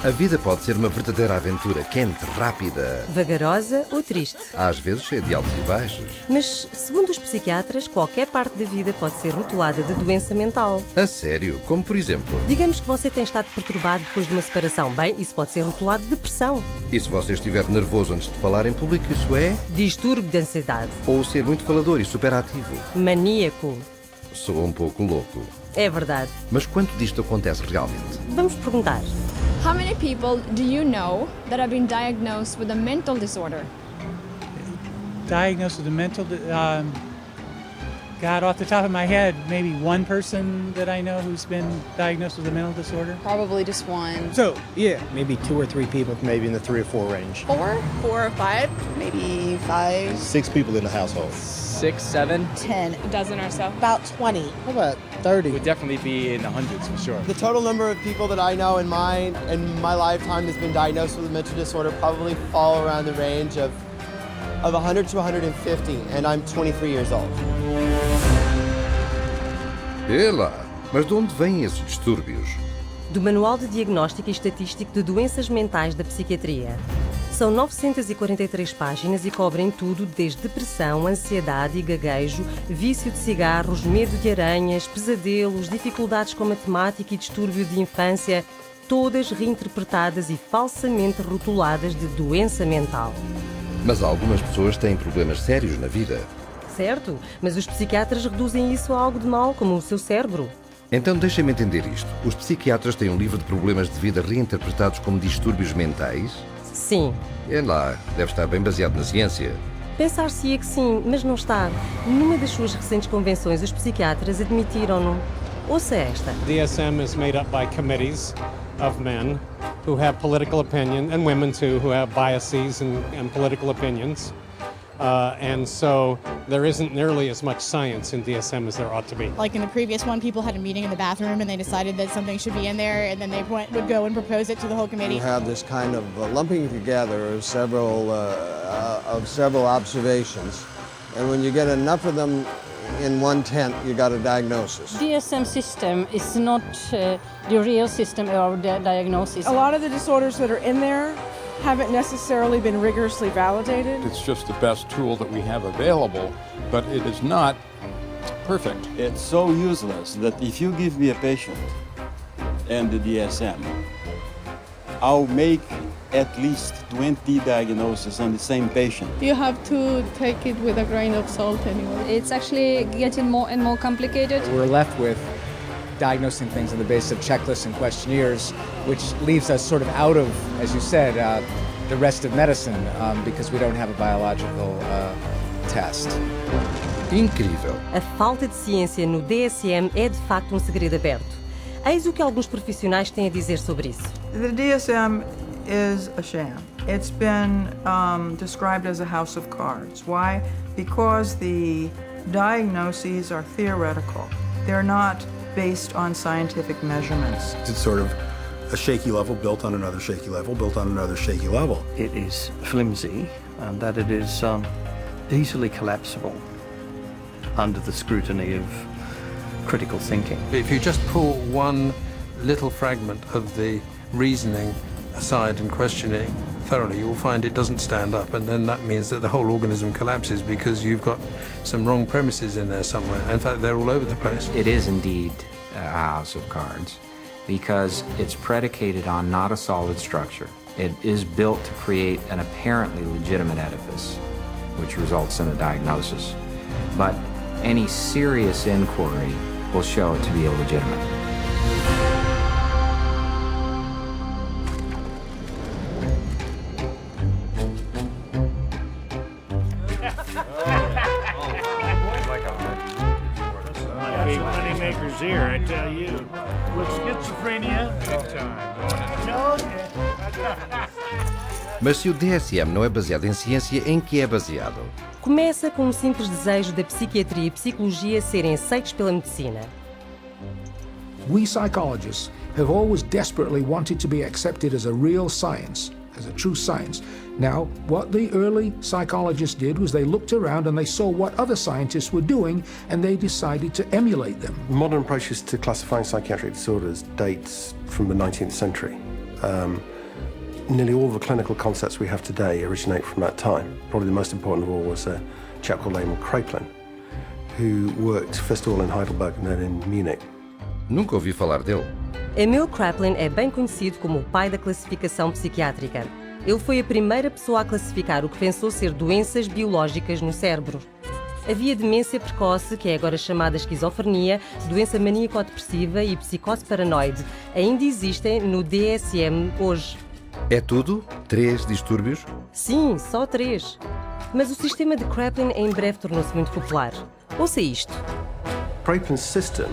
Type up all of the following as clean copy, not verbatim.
A vida pode ser uma verdadeira aventura, quente, rápida. Vagarosa ou triste. Às vezes cheia de altos e baixos. Mas, segundo os psiquiatras, qualquer parte da vida pode ser rotulada de doença mental. A sério? Como por exemplo? Digamos que você tem estado perturbado depois de uma separação. Bem, isso pode ser rotulado de depressão. E se você estiver nervoso antes de falar em público, isso é? Distúrbio de ansiedade. Ou ser muito falador e superativo. Maníaco. Sou um pouco louco. É verdade. Mas quanto disto acontece realmente? Vamos perguntar. How many people do you know that have been diagnosed with a mental disorder? Diagnosed with a mental, God, off the top of my head, maybe one person that I know who's been diagnosed with a mental disorder. Probably just one. So, yeah, maybe 2 or 3 people, maybe in the 3 or 4 range. 4 or 5, maybe 5. 6 people in the household. 6, 7. 10. A dozen or so. About 20. How about 30? Would definitely be in the hundreds for sure. The total number of people that I know in my lifetime that's been diagnosed with a mental disorder probably fall around the range of 100 to 150, and I'm 23 years old. Ela! Mas de onde vêm esses distúrbios? Do Manual de Diagnóstico e Estatístico de Doenças Mentais da Psiquiatria. São 943 páginas e cobrem tudo desde depressão, ansiedade e gaguejo, vício de cigarros, medo de aranhas, pesadelos, dificuldades com matemática e distúrbio de infância, todas reinterpretadas e falsamente rotuladas de doença mental. Mas algumas pessoas têm problemas sérios na vida. Certo, mas os psiquiatras reduzem isso a algo de mal, como o seu cérebro. Então deixem-me entender isto. Os psiquiatras têm um livro de problemas de vida reinterpretados como distúrbios mentais? Sim. É lá, deve estar bem baseado na ciência. Pensar-se-ia que sim, mas não está. Numa das suas recentes convenções, os psiquiatras admitiram-no. Ouça esta. DSM is made up by committees of men who have political opinion, and women too, who have biases and political opinions. And so there isn't nearly as much science in DSM as there ought to be. Like in the previous one, people had a meeting in the bathroom and they decided that something should be in there, and then they would go and propose it to the whole committee. You have this kind of lumping together of several observations, and when you get enough of them in one tent, you got a diagnosis. DSM system is not the real system of the diagnosis. A lot of the disorders that are in there haven't necessarily been rigorously validated. It's just the best tool that we have available, but it is not perfect. It's so useless that if you give me a patient and the DSM, I'll make at least 20 diagnoses on the same patient. You have to take it with a grain of salt anyway. It's actually getting more and more complicated. We're left with diagnosing things on the basis of checklists and questionnaires, which leaves us sort of out of, as you said, the rest of medicine because we don't have a biological test. Incrível. A falta de ciência no DSM é de facto um segredo aberto. Eis o que alguns profissionais têm a dizer sobre isso. The DSM is a sham. It's been described as a house of cards. Why? Because the diagnoses are theoretical. They're not based on scientific measurements. It's sort of a shaky level built on another shaky level, built on another shaky level. It is flimsy and that it is easily collapsible under the scrutiny of critical thinking. If you just pull one little fragment of the reasoning aside and questioning thoroughly, you'll find it doesn't stand up, and then that means that the whole organism collapses because you've got some wrong premises in there somewhere. In fact, they're all over the place. It is indeed a house of cards because it's predicated on not a solid structure. It is built to create an apparently legitimate edifice, which results in a diagnosis. But any serious inquiry will show it to be illegitimate. Here, I tell you. With schizophrenia, no. Mas se o DSM não é baseado em ciência, em que é baseado? Começa com um simples desejo da psiquiatria e psicologia serem aceitos pela medicina. We psychologists have always desperately wanted to be accepted as a real science, as a true science. Now, what the early psychologists did was they looked around and they saw what other scientists were doing and they decided to emulate them. Modern approaches to classifying psychiatric disorders dates from the 19th century. Nearly all the clinical concepts we have today originate from that time. Probably the most important of all was a chap called Emil Kraepelin, who worked first of all in Heidelberg and then in Munich. Nunca ouvi falar dele. Emil Kraepelin é bem conhecido como o pai da classificação psiquiátrica. Ele foi a primeira pessoa a classificar o que pensou ser doenças biológicas no cérebro. Havia demência precoce, que é agora chamada esquizofrenia, doença maníaco-depressiva e psicose paranoide. Ainda existem no DSM hoje. É tudo? 3 distúrbios? Sim, só 3. Mas o sistema de Kraepelin em breve tornou-se muito popular. Ouça isto. Kraepelin's system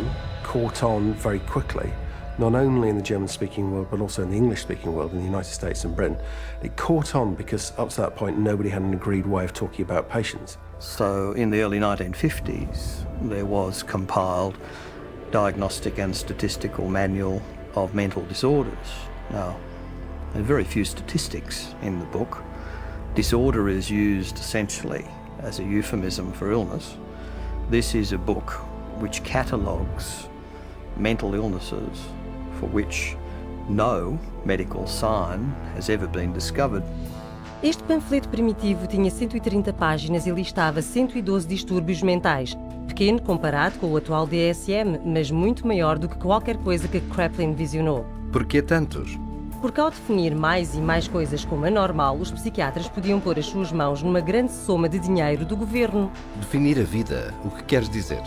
caught on very quickly, not only in the German-speaking world, but also in the English-speaking world, in the United States and Britain. It caught on because up to that point, nobody had an agreed way of talking about patients. So in the early 1950s, there was compiled Diagnostic and Statistical Manual of Mental Disorders. Now, there are very few statistics in the book. Disorder is used essentially as a euphemism for illness. This is a book which catalogues mental illnesses for which no medical sign has ever been discovered. Este panfleto primitivo tinha 130 páginas e listava 112 distúrbios mentais. Pequeno comparado com o atual DSM, mas muito maior do que qualquer coisa que Kraepelin visionou. Por que tantos? Porque ao definir mais e mais coisas como anormal, os psiquiatras podiam pôr as suas mãos numa grande soma de dinheiro do governo. Definir a vida, o que queres dizer?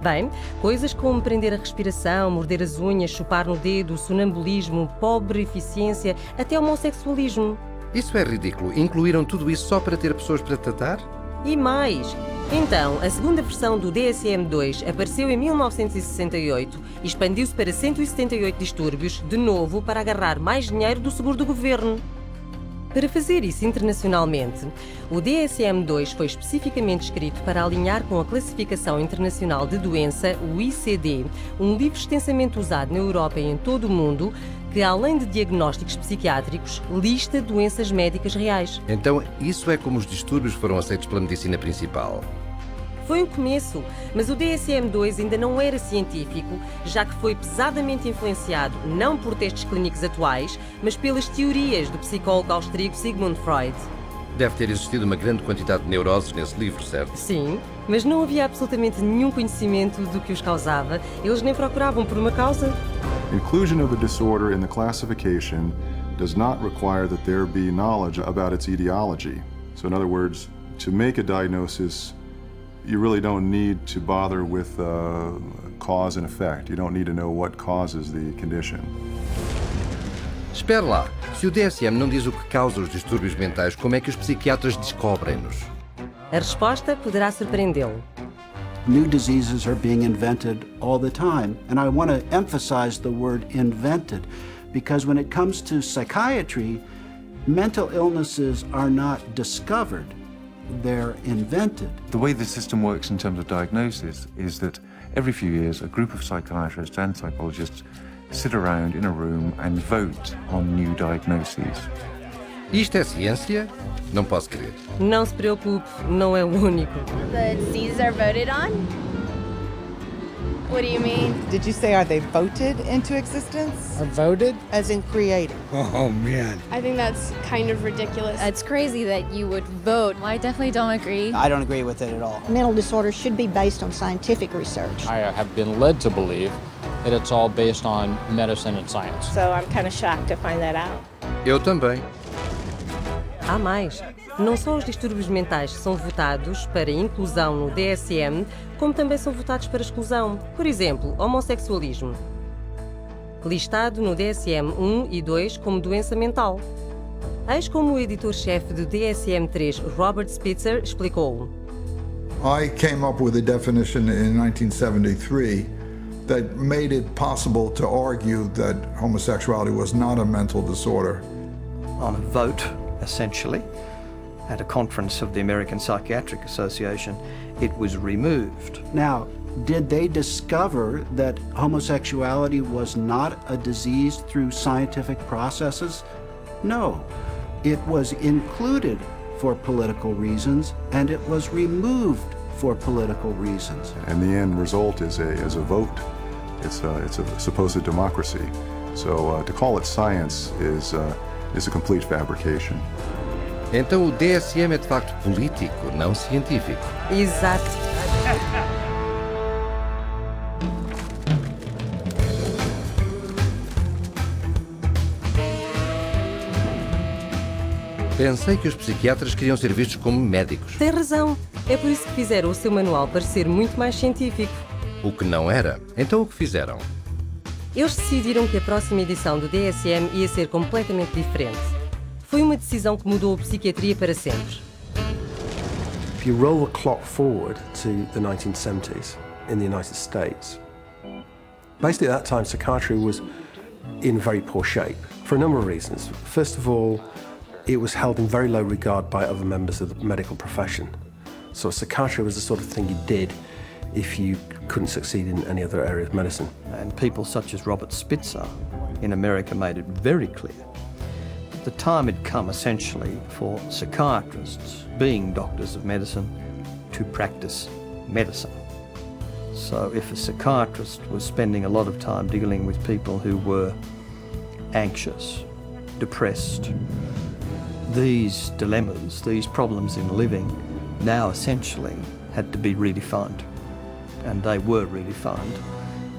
Bem, coisas como prender a respiração, morder as unhas, chupar no dedo, sonambulismo, pobre eficiência, até homossexualismo. Isso é ridículo. Incluíram tudo isso só para ter pessoas para tratar? E mais! Então, a segunda versão do DSM-2 apareceu em 1968 e expandiu-se para 178 distúrbios, de novo para agarrar mais dinheiro do seguro do governo. Para fazer isso internacionalmente, o DSM-2 foi especificamente escrito para alinhar com a Classificação Internacional de Doença, o ICD, um livro extensamente usado na Europa e em todo o mundo, que, além de diagnósticos psiquiátricos, lista doenças médicas reais. Então, isso é como os distúrbios foram aceitos pela medicina principal. Foi o começo, mas o DSM-2 ainda não era científico, já que foi pesadamente influenciado não por testes clínicos atuais, mas pelas teorias do psicólogo austríaco Sigmund Freud. Deve ter existido uma grande quantidade de neuroses nesse livro, certo? Sim, mas não havia absolutamente nenhum conhecimento do que os causava. Eles nem procuravam por uma causa. Inclusion of a disorder in the classification does not require that there be knowledge about its etiology. So in other words, to make a diagnosis, you really don't need to bother with cause and effect. You don't need to know what causes the condition. Espera lá, se o DSM não diz o que causa os distúrbios mentais, como é que os psiquiatras descobrem-nos? A resposta poderá surpreendê-lo. New diseases are being invented all the time, and I want to emphasize the word invented, because when it comes to psychiatry, mental illnesses are not discovered, they're invented. The way the system works in terms of diagnosis is that every few years a group of psychiatrists and psychologists sit around in a room and vote on new diagnoses. Isto é ciência? Não posso crer. Não se preocupe, não é o único. The diseases are voted on? What do you mean? Did you say, are they voted into existence? Or voted? As in created. Oh, man. I think that's kind of ridiculous. It's crazy that you would vote. I definitely don't agree. I don't agree with it at all. Mental disorders should be based on scientific research. I have been led to believe that it's all based on medicine and science. So I'm kind of shocked to find that out. Eu também. Há mais. Não só os distúrbios mentais são votados para inclusão no DSM, como também são votados para exclusão. Por exemplo, homossexualismo. Listado no DSM 1 e 2 como doença mental. Eis como o editor-chefe do DSM-3, Robert Spitzer, explicou. I came up with a definition in 1973 that made it possible to argue that homosexuality was not a mental disorder. On a vote, essentially, at a conference of the American Psychiatric Association, it was removed. Now, did they discover that homosexuality was not a disease through scientific processes? No. It was included for political reasons, and it was removed for political reasons. And the end result is a vote. It's a supposed democracy. So to call it science is is a complete fabrication. Então o DSM é de facto político, não científico. Exato. Pensei que os psiquiatras queriam ser vistos como médicos. Tem razão. É por isso que fizeram o seu manual parecer muito mais científico. O que não era. Então o que fizeram? Eles decidiram que a próxima edição do DSM ia ser completamente diferente. Foi uma decisão que mudou a psiquiatria para sempre. If you roll the clock forward to the 1970s in the United States, basically at that time psychiatry was in very poor shape for a number of reasons. First of all, it was held in very low regard by other members of the medical profession. So psychiatry was the sort of thing you did if you couldn't succeed in any other area of medicine. And people such as Robert Spitzer in America made it very clear that the time had come essentially for psychiatrists, being doctors of medicine, to practice medicine. So if a psychiatrist was spending a lot of time dealing with people who were anxious, depressed, these dilemmas, these problems in living, now essentially had to be redefined. And they were redefined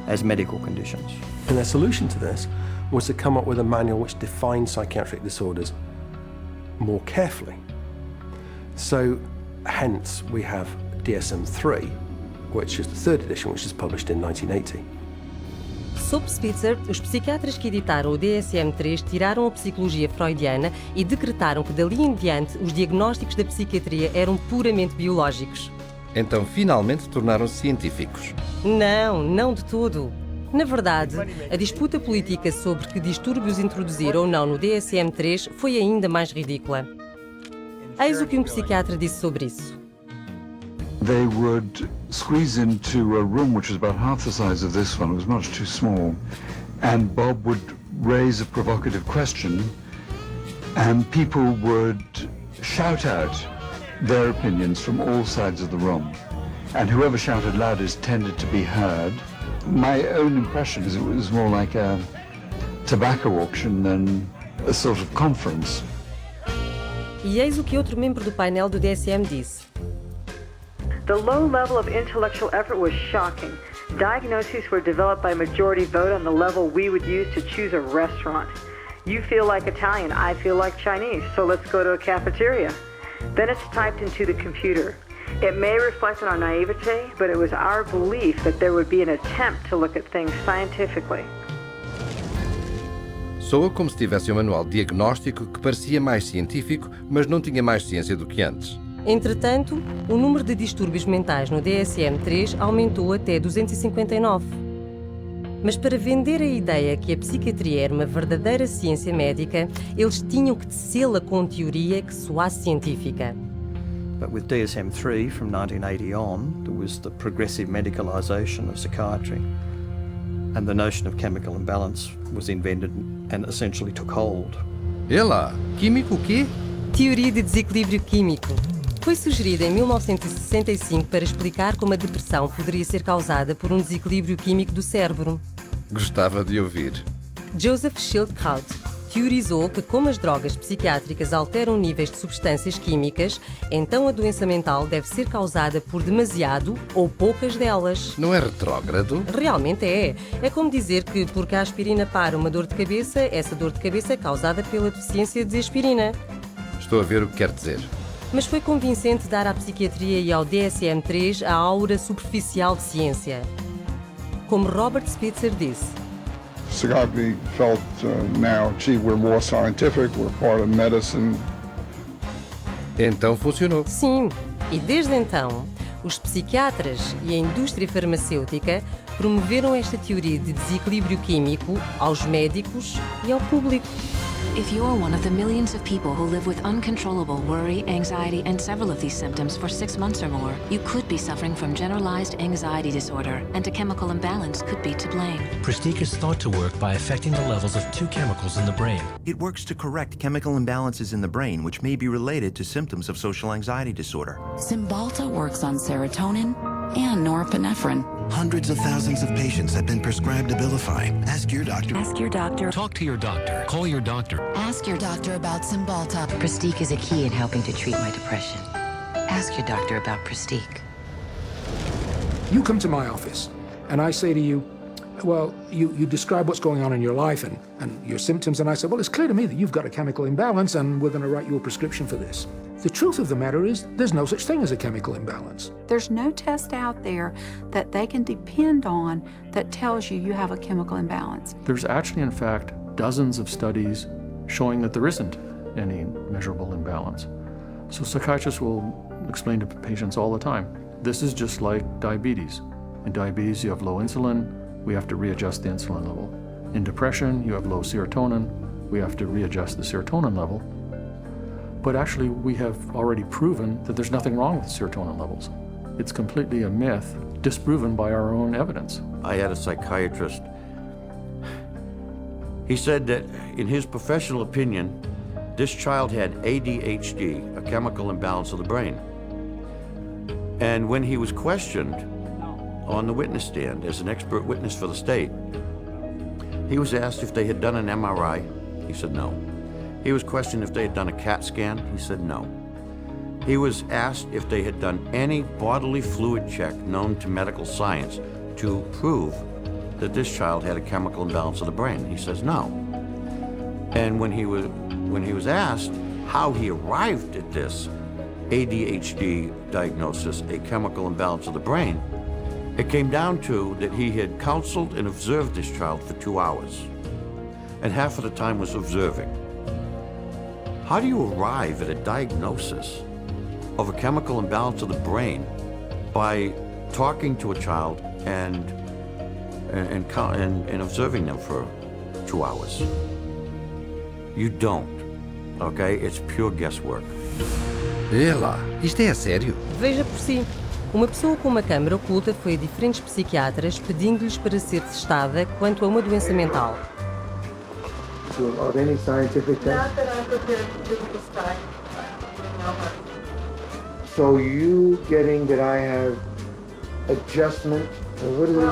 as medical conditions. And their solution to this was to come up with a manual which defined psychiatric disorders more carefully. So, hence, we have DSM-3, which is the third edition, which was published in 1980. Sob Spitzer, os psiquiatras que editaram o DSM-3 tiraram a psicologia freudiana e decretaram que dali em diante os diagnósticos da psiquiatria eram puramente biológicos. Então finalmente tornaram-se científicos. Não de todo. Na verdade, a disputa política sobre que distúrbios introduzir ou não no DSM-3 foi ainda mais ridícula. Eis o que um psiquiatra disse sobre isso. They would squeeze into a room which was about half the size of this one. It was much too small. And Bob would raise a provocative question, and people would shout out their opinions from all sides of the room. And whoever shouted loudest tended to be heard. My own impression is it was more like a tobacco auction than a sort of conference. E eis o que outro membro do painel do DSM disse. The low level of intellectual effort was shocking. Diagnoses were developed by majority vote on the level we would use to choose a restaurant. You feel like Italian, I feel like Chinese, so let's go to a cafeteria. Then it's typed into the computer. It may reflect on our naivete, but it was our belief that there would be an attempt to look at things scientifically. Soa como se tivesse um manual diagnóstico que parecia mais científico, mas não tinha mais ciência do que antes. Entretanto, o número de distúrbios mentais no DSM-3 aumentou até 259. Mas para vender a ideia que a psiquiatria era uma verdadeira ciência médica, eles tinham que tecê-la com teoria que soasse científica. But with DSM-3 from 1980 on, there was the progressive medicalisation of psychiatry, and the notion of chemical imbalance was invented and essentially took hold. E lá, químico o quê? Teoria de desequilíbrio químico. Foi sugerida em 1965 para explicar como a depressão poderia ser causada por um desequilíbrio químico do cérebro. Gostava de ouvir. Joseph Schildkraut teorizou que como as drogas psiquiátricas alteram níveis de substâncias químicas, então a doença mental deve ser causada por demasiado ou poucas delas. Não é retrógrado? Realmente é. É como dizer que porque a aspirina para uma dor de cabeça, essa dor de cabeça é causada pela deficiência de aspirina. Estou a ver o que quer dizer. Mas foi convincente dar à psiquiatria e ao DSM-3 a aura superficial de ciência. Como Robert Spitzer disse. Psychiatry felt now, gee, we're more scientific, we're part of medicine. Então funcionou. Sim, e desde então, os psiquiatras e a indústria farmacêutica promoveram esta teoria de desequilíbrio químico aos médicos e ao público. If you're one of the millions of people who live with uncontrollable worry, anxiety, and several of these symptoms for 6 months or more, you could be suffering from generalized anxiety disorder, and a chemical imbalance could be to blame. Pristique is thought to work by affecting the levels of 2 chemicals in the brain. It works to correct chemical imbalances in the brain, which may be related to symptoms of social anxiety disorder. Cymbalta works on serotonin and norepinephrine. Hundreds of thousands of patients have been prescribed Abilify. Ask your doctor. Ask your doctor. Talk to your doctor. Call your doctor. Ask your doctor about Cymbalta. Pristiq is a key in helping to treat my depression. Ask your doctor about Pristiq. You come to my office, and I say to you, well, you describe what's going on in your life and your symptoms, and I say, well, it's clear to me that you've got a chemical imbalance, and we're going to write you a prescription for this. The truth of the matter is, there's no such thing as a chemical imbalance. There's no test out there that they can depend on that tells you have a chemical imbalance. There's actually, in fact, dozens of studies showing that there isn't any measurable imbalance. So psychiatrists will explain to patients all the time, this is just like diabetes. In diabetes, you have low insulin, we have to readjust the insulin level. In depression, you have low serotonin, we have to readjust the serotonin level. But actually, we have already proven that there's nothing wrong with serotonin levels. It's completely a myth, disproven by our own evidence. I had a psychiatrist. He said that, in his professional opinion, this child had ADHD, a chemical imbalance of the brain. And when he was questioned on the witness stand as an expert witness for the state, he was asked if they had done an MRI. He said no. He was questioned if they had done a CAT scan. He said no. He was asked if they had done any bodily fluid check known to medical science to prove that this child had a chemical imbalance of the brain. He says no. And when he was asked how he arrived at this ADHD diagnosis, a chemical imbalance of the brain, it came down to that he had counseled and observed this child for 2 hours, and half of the time was observing. How do you arrive at a diagnosis of a chemical imbalance of the brain by talking to a child and observing them for 2 hours? You don't, okay? It's pure guesswork. Ela, isto é a sério? Veja por si. Uma pessoa com uma câmara oculta foi a diferentes psiquiatras pedindo-lhes para ser testada quanto a uma doença mental. Of any scientific test? Not that I'm prepared to do this time. So you getting that I have adjustment, what is it?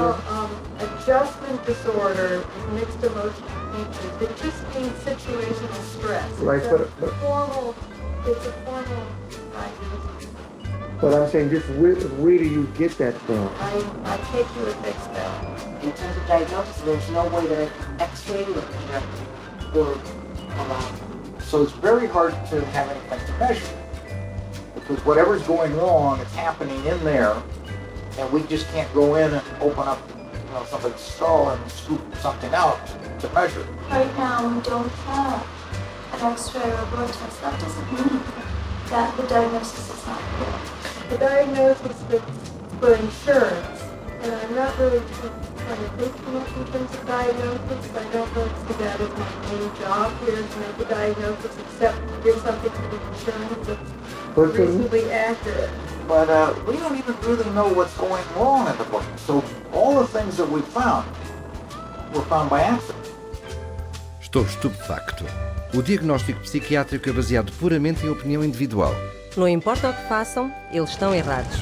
Adjustment disorder, mixed emotional features. It just means situational stress. Right, it's a formal diagnosis. But I'm saying, just where do you get that from? I take you at face value. In terms of diagnosis, there's no way that I can x-ray or project or so it's very hard to have anything to measure, because whatever's going wrong is happening in there, and we just can't go in and open up, somebody's skull and scoop something out to measure. Right now, we don't have an X-ray or a blood test. That doesn't mean that the diagnosis is not good. The diagnosis is for insurance, and I'm not really trying to think too much in terms of diagnosis. I don't really see that as my main job here, to make a diagnosis, except to give something to the insurance that's reasonably accurate. But we don't even really know what's going wrong in the brain. So all the things that we found were found by accident. Estou estupefacto. O diagnóstico psiquiátrico é baseado puramente em opinião individual. Não importa o que façam, eles estão errados.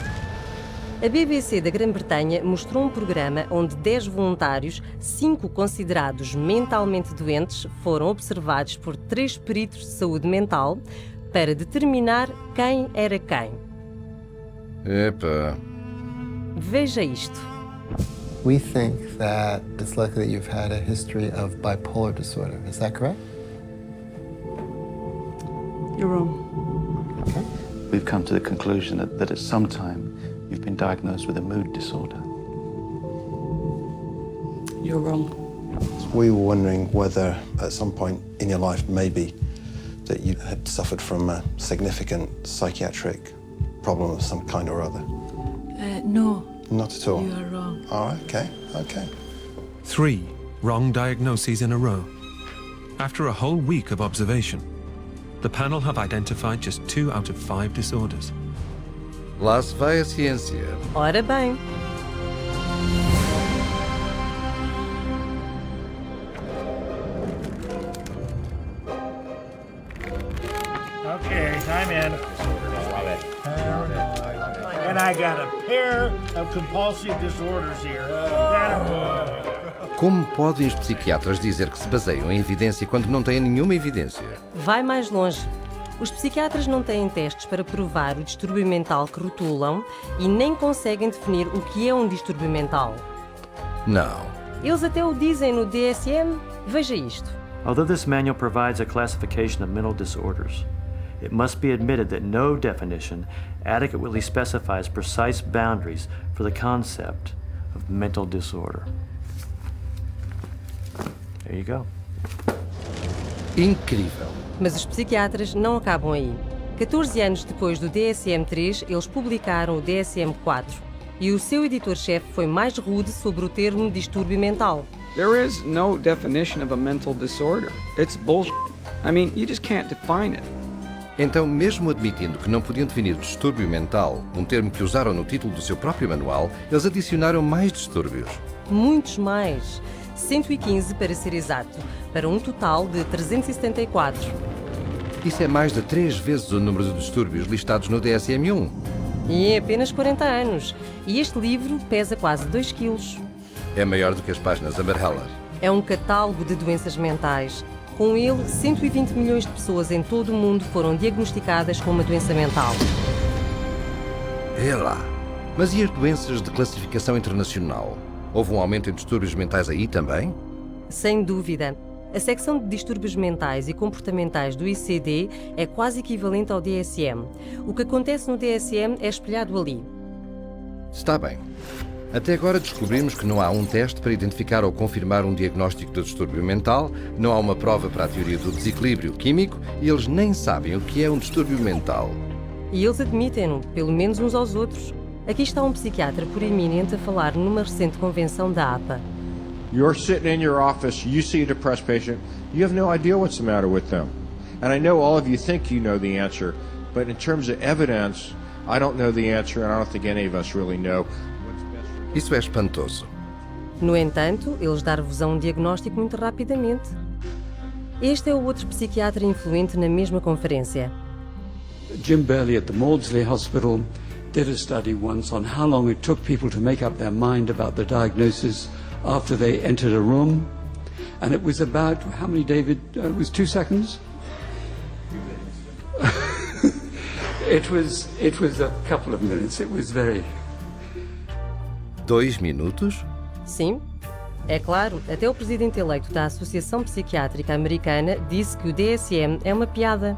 A BBC da Grã-Bretanha mostrou um programa onde 10 voluntários, 5 considerados mentalmente doentes, foram observados por 3 peritos de saúde mental para determinar quem era quem. Epa. Veja isto. We think that it's likely that you've had a history of bipolar disorder. Is that correct? You're wrong. Okay. We've come to the conclusion that at some time you've been diagnosed with a mood disorder. You're wrong. We were wondering whether at some point in your life maybe that you had suffered from a significant psychiatric problem of some kind or other. No. Not at all? You are wrong. All right, okay. 3 wrong diagnoses in a row. After a whole week of observation, the panel have identified just 2 out of 5 disorders. Lá se vai a ciência. Ora bem. Okay, time in. And I got a pair of compulsive disorders here. Como podem os psiquiatras dizer que se baseiam em evidência quando não têm nenhuma evidência? Vai mais longe. Os psiquiatras não têm testes para provar o distúrbio mental que rotulam e nem conseguem definir o que é um distúrbio mental. Não. Eles até o dizem no DSM. Veja isto. Although this manual provides a classification of mental disorders, it must be admitted that no definition adequately specifies precise boundaries for the concept of mental disorder. There you go. Incrível. Mas os psiquiatras não acabam aí. 14 anos depois do DSM-3, eles publicaram o DSM-4 e o seu editor-chefe foi mais rude sobre o termo distúrbio mental. There is no definition of a mental disorder. It's bullshit. I mean, you just can't define it. Então, mesmo admitindo que não podiam definir distúrbio mental, um termo que usaram no título do seu próprio manual, eles adicionaram mais distúrbios. Muitos mais. 115 para ser exato, para um total de 374. Isso é mais de 3 vezes o número de distúrbios listados no DSM-1. E em apenas 40 anos. E este livro pesa quase 2 quilos. É maior do que as páginas amarelas. É um catálogo de doenças mentais. Com ele, 120 milhões de pessoas em todo o mundo foram diagnosticadas com uma doença mental. É lá. Mas e as doenças de classificação internacional? Houve um aumento em distúrbios mentais aí também? Sem dúvida. A secção de distúrbios mentais e comportamentais do ICD é quase equivalente ao DSM. O que acontece no DSM é espelhado ali. Está bem. Até agora descobrimos que não há um teste para identificar ou confirmar um diagnóstico de distúrbio mental, não há uma prova para a teoria do desequilíbrio químico e eles nem sabem o que é um distúrbio mental. E eles admitem-no, pelo menos uns aos outros. Aqui está um psiquiatra proeminente a falar numa recente convenção da APA. You're sitting in your office, you see a depressed patient, you have no idea what's the matter with them. And I know all of you think you know the answer, but in terms of evidence, I don't know the answer and I don't think any of us really know. Isso é espantoso. No entanto, eles dar-vos um diagnóstico muito rapidamente. Este é o outro psiquiatra influente na mesma conferência. Jim Burley at the Maudsley Hospital did a study once on how long it took people to make up their mind about the diagnosis after they entered a room. And it was about, how many, David? It was 2 seconds? It was a couple of minutes. It was very... 2 minutos? Sim. É claro, até o presidente eleito da Associação Psiquiátrica Americana disse que o DSM é uma piada.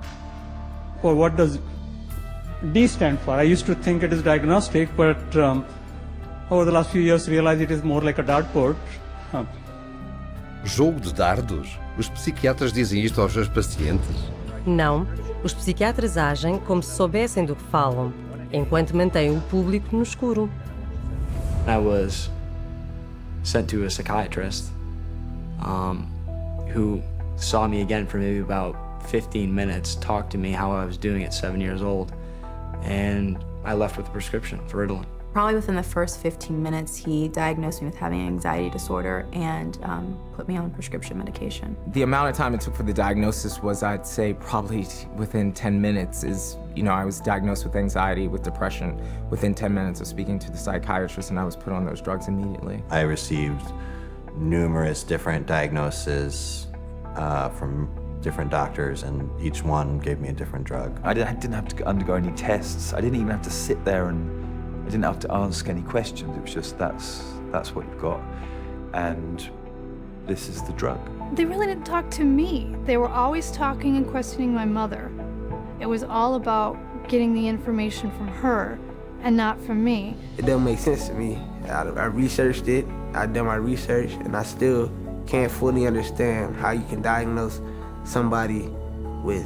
Well, what does D stand for? I used to think it is diagnostic, but over the last few years realized it is more like a dartboard. Jogo de dardos? Os psiquiatras dizem isto aos seus pacientes? Não. Os psiquiatras agem como se soubessem do que falam, enquanto mantêm o público no escuro. I was sent to a psychiatrist who saw me again for maybe about 15 minutes, talked to me how I was doing at 7 years old, and I left with a prescription for Ritalin. Probably within the first 15 minutes, he diagnosed me with having an anxiety disorder and put me on prescription medication. The amount of time it took for the diagnosis was, I'd say, probably within 10 minutes I was diagnosed with anxiety, with depression, within 10 minutes of speaking to the psychiatrist, and I was put on those drugs immediately. I received numerous different diagnoses from different doctors, and each one gave me a different drug. I didn't have to undergo any tests. I didn't even have to sit there and I didn't have to ask any questions. It was just, that's what you've got, and this is the drug. They really didn't talk to me. They were always talking and questioning my mother. It was all about getting the information from her and not from me. It doesn't make sense to me. I researched it, I've done my research, and I still can't fully understand how you can diagnose somebody with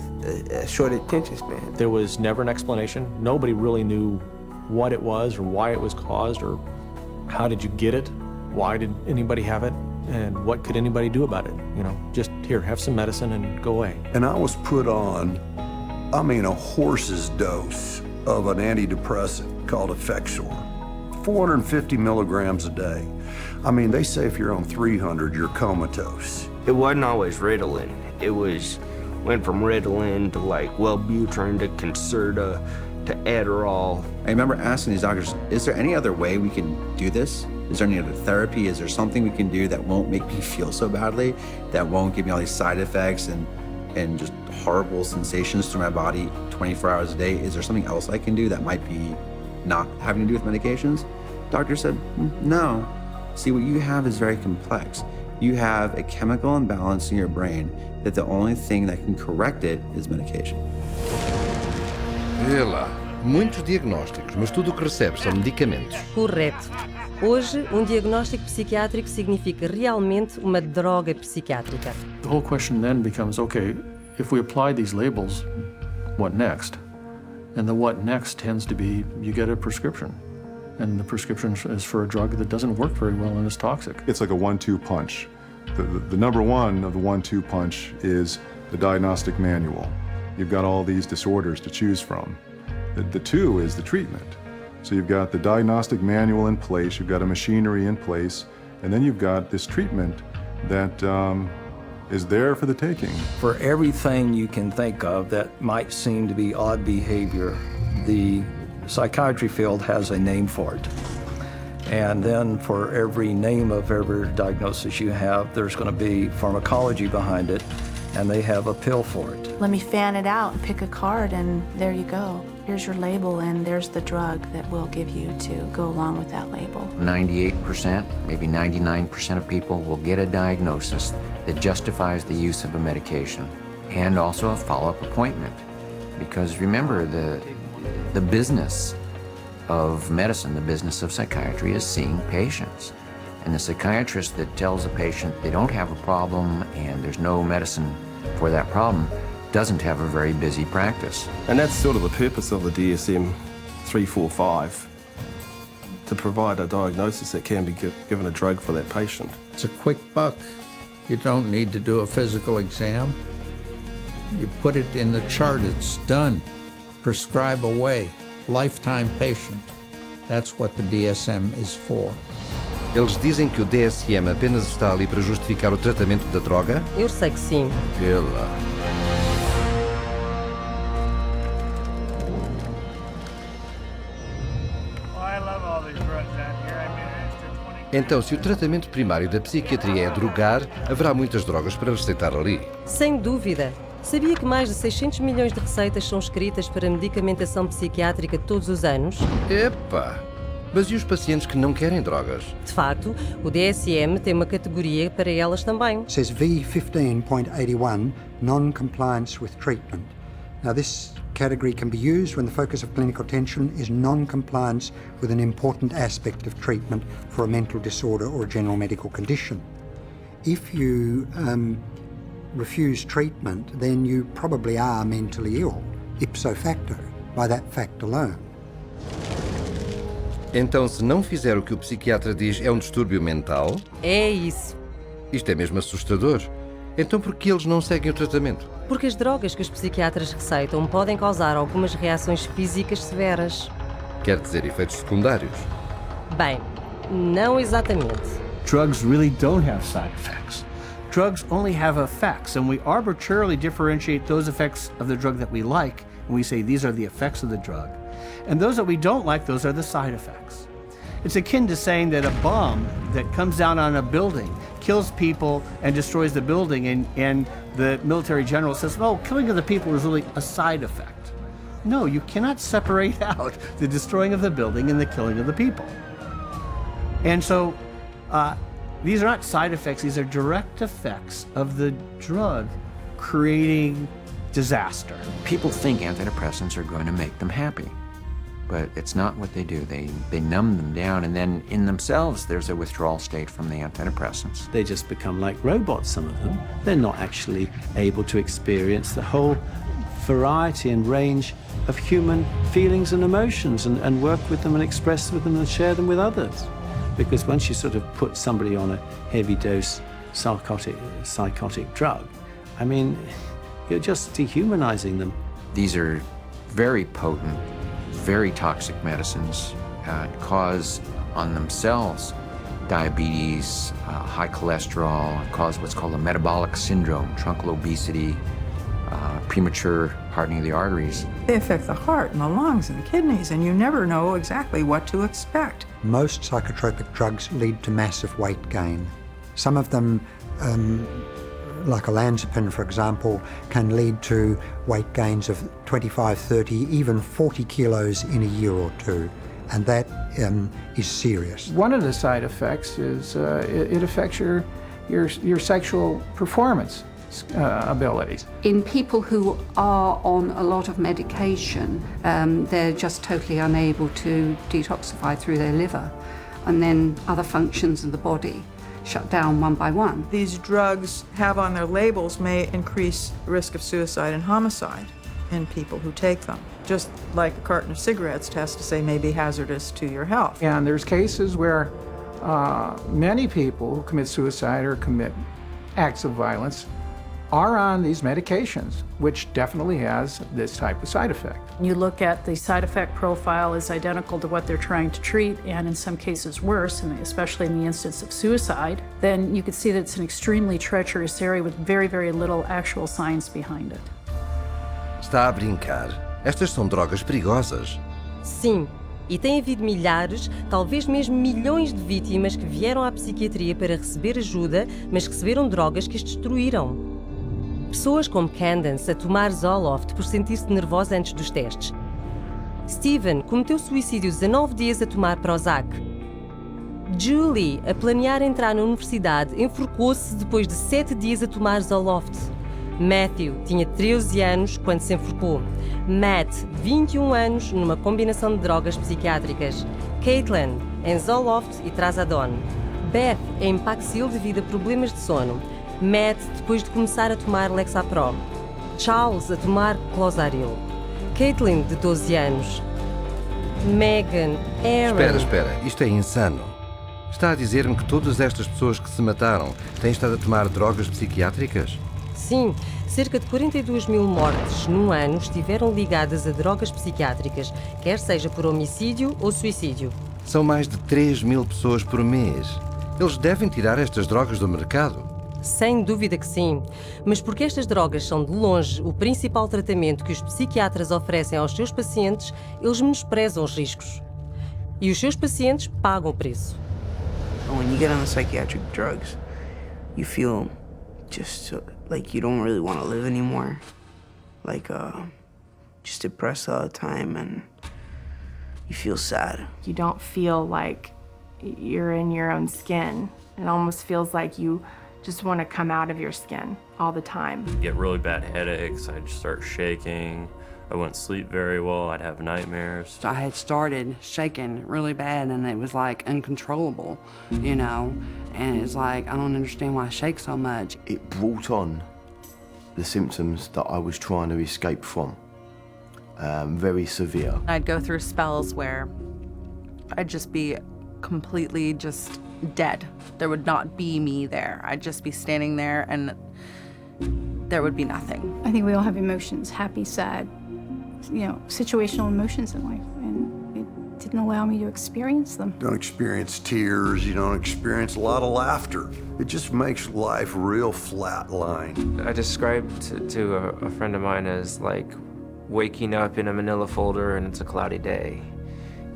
a short attention span. There was never an explanation. Nobody really knew what it was or why it was caused or how did you get it, why did anybody have it, and what could anybody do about it? Just here, have some medicine and go away. And I was put on, a horse's dose of an antidepressant called Effexor, 450 milligrams a day. They say if you're on 300, you're comatose. It wasn't always Ritalin. It went from Ritalin to Wellbutrin to Concerta, to Adderall. I remember asking these doctors, is there any other way we can do this? Is there any other therapy? Is there something we can do that won't make me feel so badly, that won't give me all these side effects and just horrible sensations through my body 24 hours a day? Is there something else I can do that might be not having to do with medications? Doctor said, no. See, what you have is very complex. You have a chemical imbalance in your brain that the only thing that can correct it is medication. Vê lá, muitos diagnósticos, mas tudo o que recebes são medicamentos. Correto. Hoje, diagnóstico psiquiátrico significa realmente uma droga psiquiátrica. The whole question then becomes, okay, if we apply these labels, what next? And the what next tends to be, you get a prescription. And the prescription is for a drug that doesn't work very well and is toxic. It's like a 1-2 punch. The number one of the 1-2 punch is the diagnostic manual. You've got all these disorders to choose from. The two is the treatment. So you've got the diagnostic manual in place, you've got a machinery in place, and then you've got this treatment that is there for the taking. For everything you can think of that might seem to be odd behavior, the psychiatry field has a name for it. And then for every name of every diagnosis you have, there's going to be pharmacology behind it, and they have a pill for it. Let me fan it out and pick a card, and there you go. Here's your label, and there's the drug that we'll give you to go along with that label. 98%, maybe 99% of people will get a diagnosis that justifies the use of a medication and also a follow-up appointment. Because remember, the business of medicine, the business of psychiatry, is seeing patients. And the psychiatrist that tells a patient they don't have a problem and there's no medicine for that problem doesn't have a very busy practice. And that's sort of the purpose of the DSM-345, to provide a diagnosis that can be given a drug for that patient. It's a quick buck. You don't need to do a physical exam. You put it in the chart, it's done. Prescribe away. Lifetime patient. That's what the DSM is for. Eles dizem que o DSM apenas está ali para justificar o tratamento da droga? Eu sei que sim. Vê lá. Então, se o tratamento primário da psiquiatria é drogar, haverá muitas drogas para receitar ali. Sem dúvida. Sabia que mais de 600 milhões de receitas são escritas para medicamentação psiquiátrica todos os anos? Epá! Mas e os pacientes que não querem drogas? De facto, o DSM tem uma categoria para elas também. Says V15.81, non-compliance with treatment. Now this category can be used when the focus of clinical attention is non-compliance with an important aspect of treatment for a mental disorder or a general medical condition. If you refuse treatment, then you probably are mentally ill, ipso facto, by that fact alone. Então, se não fizer o que o psiquiatra diz, é um distúrbio mental? É isso. Isto é mesmo assustador. Então, por que eles não seguem o tratamento? Porque as drogas que os psiquiatras receitam podem causar algumas reações físicas severas. Quer dizer, efeitos secundários? Bem, não exatamente. Drugs really don't have side effects. Drugs only have effects, and we arbitrarily differentiate those effects of the drug that we like, and we say these are the effects of the drug. And those that we don't like, those are the side effects. It's akin to saying that a bomb that comes down on a building kills people and destroys the building, and the military general says, no, killing of the people is really a side effect. No, you cannot separate out the destroying of the building and the killing of the people. And so these are not side effects, these are direct effects of the drug creating disaster. People think antidepressants are going to make them happy, but it's not what they do. They numb them down, and then in themselves there's a withdrawal state from the antidepressants. They just become like robots, some of them. They're not actually able to experience the whole variety and range of human feelings and emotions and work with them and express with them and share them with others. Because once you sort of put somebody on a heavy dose psychotic drug, I mean, you're just dehumanizing them. These are very potent, very toxic medicines, cause on themselves diabetes, high cholesterol, cause what's called a metabolic syndrome, truncal obesity, premature hardening of the arteries. They affect the heart and the lungs and the kidneys, and you never know exactly what to expect. Most psychotropic drugs lead to massive weight gain. Some of them, like olanzapine, for example, can lead to weight gains of 25, 30, even 40 kilos in a year or two, and that is serious. One of the side effects is it affects your sexual performance abilities. In people who are on a lot of medication, they're just totally unable to detoxify through their liver, and then other functions of the body shut down one by one. These drugs have on their labels may increase the risk of suicide and homicide in people who take them, just like a carton of cigarettes test to say may be hazardous to your health. And there's cases where many people who commit suicide or commit acts of violence are on these medications, which definitely has this type of side effect. You look at the side effect profile is identical to what they're trying to treat, and in some cases worse, and especially in the instance of suicide, then you could see that it's an extremely treacherous area with very, very little actual science behind it. Está a brincar? Estas são drogas perigosas. Sim, e tem havido milhares, talvez mesmo milhões de vítimas que vieram à psiquiatria para receber ajuda, mas receberam drogas que as destruíram. Pessoas como Candace a tomar Zoloft por sentir-se nervosa antes dos testes. Steven cometeu suicídio 19 dias a tomar Prozac. Julie, a planear entrar na universidade, enforcou-se depois de 7 dias a tomar Zoloft. Matthew tinha 13 anos quando se enforcou. Matt, 21 anos, numa combinação de drogas psiquiátricas. Caitlin, em Zoloft e Trazodone. Beth, em Paxil devido a problemas de sono. Matt, depois de começar a tomar Lexapro. Charles, a tomar Clozaril. Caitlin, de 12 anos. Megan, Aaron... Espera, isto é insano. Está a dizer-me que todas estas pessoas que se mataram têm estado a tomar drogas psiquiátricas? Sim, cerca de 42 mil mortes num ano estiveram ligadas a drogas psiquiátricas, quer seja por homicídio ou suicídio. São mais de 3 mil pessoas por mês. Eles devem tirar estas drogas do mercado. Sem dúvida que sim, mas porque estas drogas são de longe o principal tratamento que os psiquiatras oferecem aos seus pacientes, eles menosprezam os riscos. E os seus pacientes pagam o preço. When you get on the psychiatric drugs, you feel just like you don't really want to live anymore. Like just depressed all the time, and you feel sad. You don't feel like you're in your own skin. It almost feels like you just want to come out of your skin all the time. Get really bad headaches, I'd start shaking, I wouldn't sleep very well, I'd have nightmares. I had started shaking really bad and it was like uncontrollable, you know, and it's like, I don't understand why I shake so much. It brought on the symptoms that I was trying to escape from, very severe. I'd go through spells where I'd just be completely just dead. There would not be me there. I'd just be standing there and there would be nothing. I think we all have emotions, happy, sad, you know, situational emotions in life, and it didn't allow me to experience them. You don't experience tears, you don't experience a lot of laughter. It just makes life real flatline. I described to a friend of mine as like waking up in a manila folder and it's a cloudy day.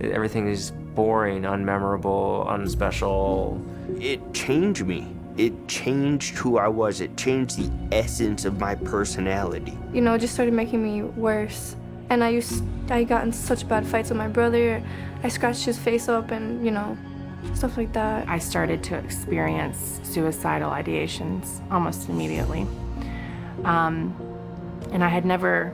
Everything is boring, unmemorable, unspecial. It changed me. It changed who I was. It changed the essence of my personality. You know, it just started making me worse. And I got in such bad fights with my brother. I scratched his face up and, you know, stuff like that. I started to experience suicidal ideations almost immediately. And I had never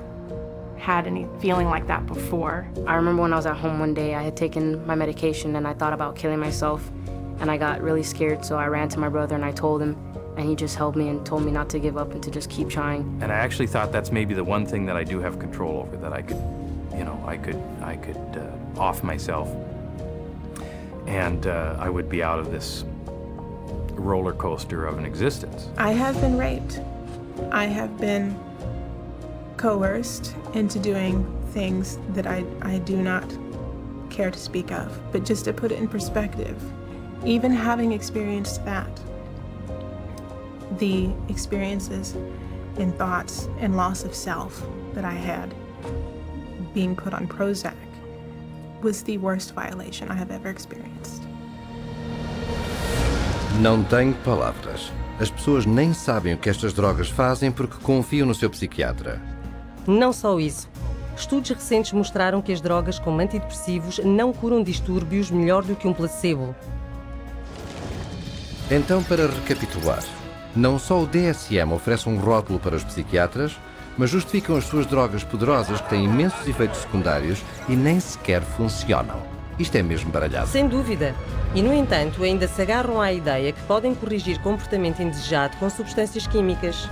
had any feeling like that before. I remember when I was at home one day, I had taken my medication and I thought about killing myself, and I got really scared, so I ran to my brother and I told him, and he just held me and told me not to give up and to just keep trying. And I actually thought that's maybe the one thing that I do have control over, that I could, you know, I could off myself, and I would be out of this roller coaster of an existence. I have been raped. I have been coerced into doing things that I do not care to speak of. But just to put it in perspective, even having experienced that, the experiences in thoughts and loss of self that I had, being put on Prozac was the worst violation I have ever experienced. Não tenho palavras. As pessoas nem sabem o que estas drogas fazem porque confiam no seu psiquiatra. Não só isso. Estudos recentes mostraram que as drogas como antidepressivos não curam distúrbios melhor do que um placebo. Então, para recapitular, não só o DSM oferece um rótulo para os psiquiatras, mas justificam as suas drogas poderosas que têm imensos efeitos secundários e nem sequer funcionam. Isto é mesmo baralhado. Sem dúvida. E, no entanto, ainda se agarram à ideia que podem corrigir comportamento indesejado com substâncias químicas.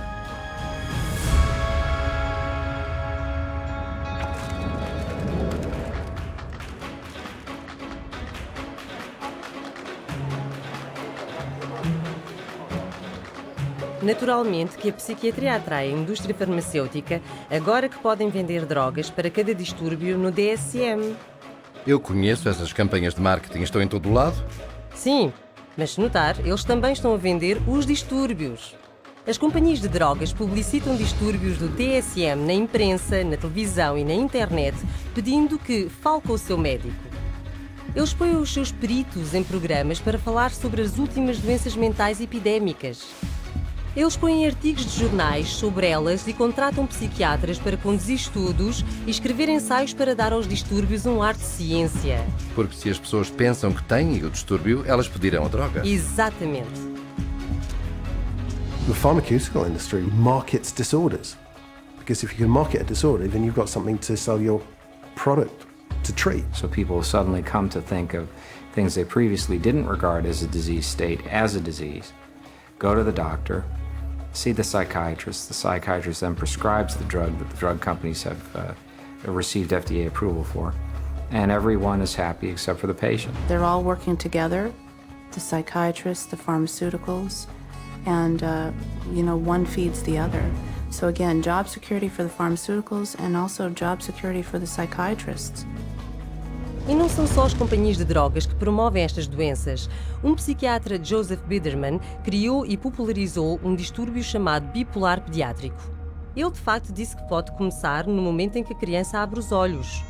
Naturalmente que a psiquiatria atrai a indústria farmacêutica agora que podem vender drogas para cada distúrbio no DSM. Eu conheço essas campanhas de marketing, estão em todo o lado? Sim, mas se notar, eles também estão a vender os distúrbios. As companhias de drogas publicitam distúrbios do DSM na imprensa, na televisão e na internet, pedindo que fale com o seu médico. Eles põem os seus peritos em programas para falar sobre as últimas doenças mentais epidémicas. Eles põem artigos de jornais sobre elas e contratam psiquiatras para conduzir estudos e escrever ensaios para dar aos distúrbios um ar de ciência. Porque se as pessoas pensam que têm o distúrbio, elas pedirão a droga. Exatamente. The pharmaceutical industry markets disorders. Because if you can market a disorder, then you've got something to sell your product to treat. So people suddenly come to think of things they previously didn't regard as a disease state as a disease. Go to the doctor, see the psychiatrist. The psychiatrist then prescribes the drug that the drug companies have received FDA approval for. And everyone is happy except for the patient. They're all working together, the psychiatrists, the pharmaceuticals, and one feeds the other. So again, job security for the pharmaceuticals and also job security for the psychiatrists. E não são só as companhias de drogas que promovem estas doenças. Um psiquiatra, Joseph Biderman, criou e popularizou um distúrbio chamado bipolar pediátrico. Ele, de facto, disse que pode começar no momento em que a criança abre os olhos.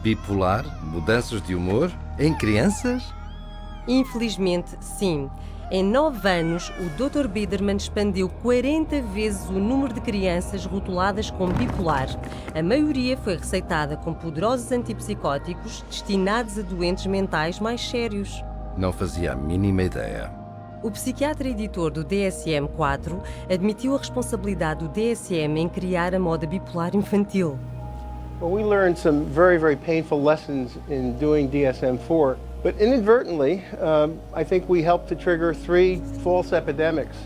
Bipolar? Mudanças de humor? Em crianças? Infelizmente, sim. Em 9 anos, o Dr. Biderman expandiu 40 vezes o número de crianças rotuladas com bipolar. A maioria foi receitada com poderosos antipsicóticos destinados a doentes mentais mais sérios. Não fazia a mínima ideia. O psiquiatra editor do DSM-4 admitiu a responsabilidade do DSM em criar a moda bipolar infantil. Well, we learned some very, very painful lessons in doing DSM-4. But inadvertently, I think we helped to trigger 3 false epidemics.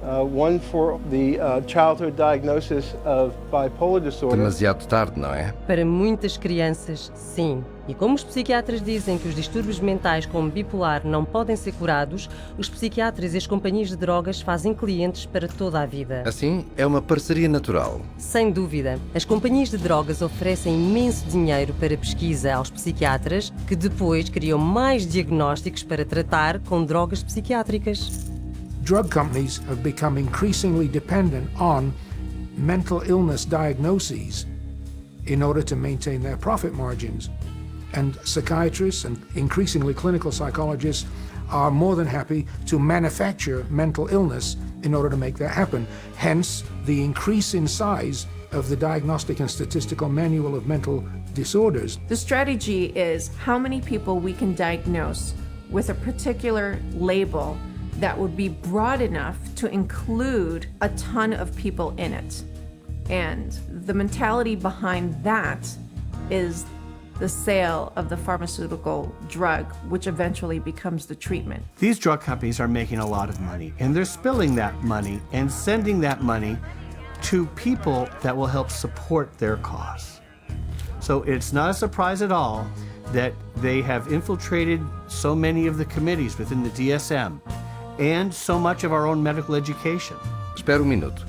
One for the childhood diagnosis of bipolar disorder. Demasiado tarde, não é? Para muitas crianças, sim. E como os psiquiatras dizem que os distúrbios mentais como bipolar não podem ser curados, os psiquiatras e as companhias de drogas fazem clientes para toda a vida. Assim, é uma parceria natural. Sem dúvida. As companhias de drogas oferecem imenso dinheiro para pesquisa aos psiquiatras, que depois criam mais diagnósticos para tratar com drogas psiquiátricas. Drug companies have become increasingly dependent on mental illness diagnoses in order to maintain their profit margins. And psychiatrists and increasingly clinical psychologists are more than happy to manufacture mental illness in order to make that happen. Hence, the increase in size of the Diagnostic and Statistical Manual of Mental Disorders. The strategy is how many people we can diagnose with a particular label that would be broad enough to include a ton of people in it. And the mentality behind that is the sale of the pharmaceutical drug, which eventually becomes the treatment. These drug companies are making a lot of money, and they're spilling that money and sending that money to people that will help support their cause. So it's not a surprise at all that they have infiltrated so many of the committees within the DSM and so much of our own medical education. Espera um minuto.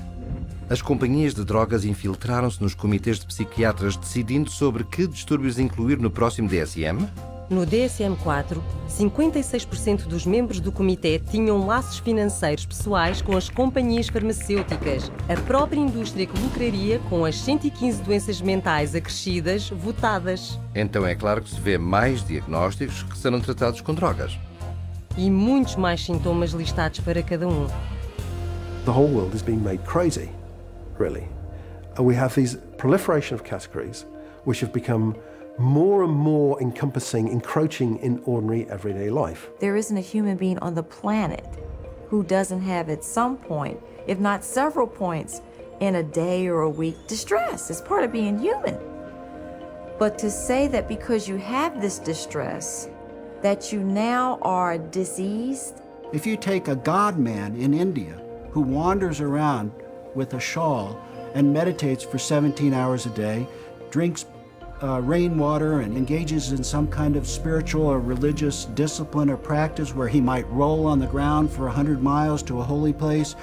As companhias de drogas infiltraram-se nos comitês de psiquiatras decidindo sobre que distúrbios incluir no próximo DSM? No DSM-4, 56% dos membros do comitê tinham laços financeiros pessoais com as companhias farmacêuticas, a própria indústria que lucraria com as 115 doenças mentais acrescidas votadas. Então é claro que se vê mais diagnósticos que serão tratados com drogas. E muitos mais sintomas listados para cada um. The whole world has been made crazy, really. And we have these proliferation of categories which have become more and more encompassing, encroaching in ordinary everyday life. There isn't a human being on the planet who doesn't have at some point, if not several points, in a day or a week, distress. It's part of being human. But to say that because you have this distress, that you now are diseased? If you take a god man in India who wanders around with a shawl and meditates for 17 hours a day, drinks rainwater and engages in some kind of spiritual or religious discipline or practice where he might roll on the ground for 100 miles to a holy place,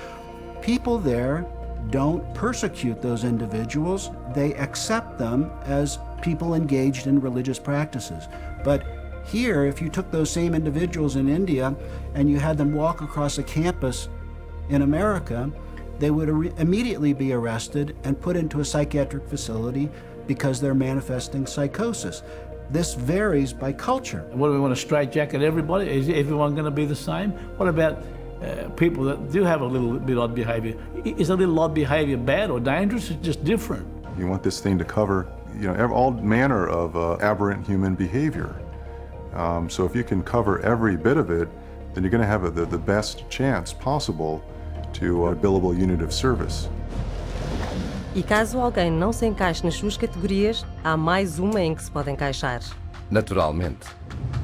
people there don't persecute those individuals. They accept them as people engaged in religious practices. But here, if you took those same individuals in India and you had them walk across a campus in America, they would immediately be arrested and put into a psychiatric facility because they're manifesting psychosis. This varies by culture. What do we want to straitjacket everybody? Is everyone going to be the same? What about people that do have a little bit odd behavior? Is a little odd behavior bad or dangerous? It's just different. You want this thing to cover, all manner of aberrant human behavior. So if you can cover every bit of it, then you're going to have the best chance possible to a billable unit of service. E caso alguém não se encaixe nas suas categorias, há mais uma em que se pode encaixar. Naturalmente.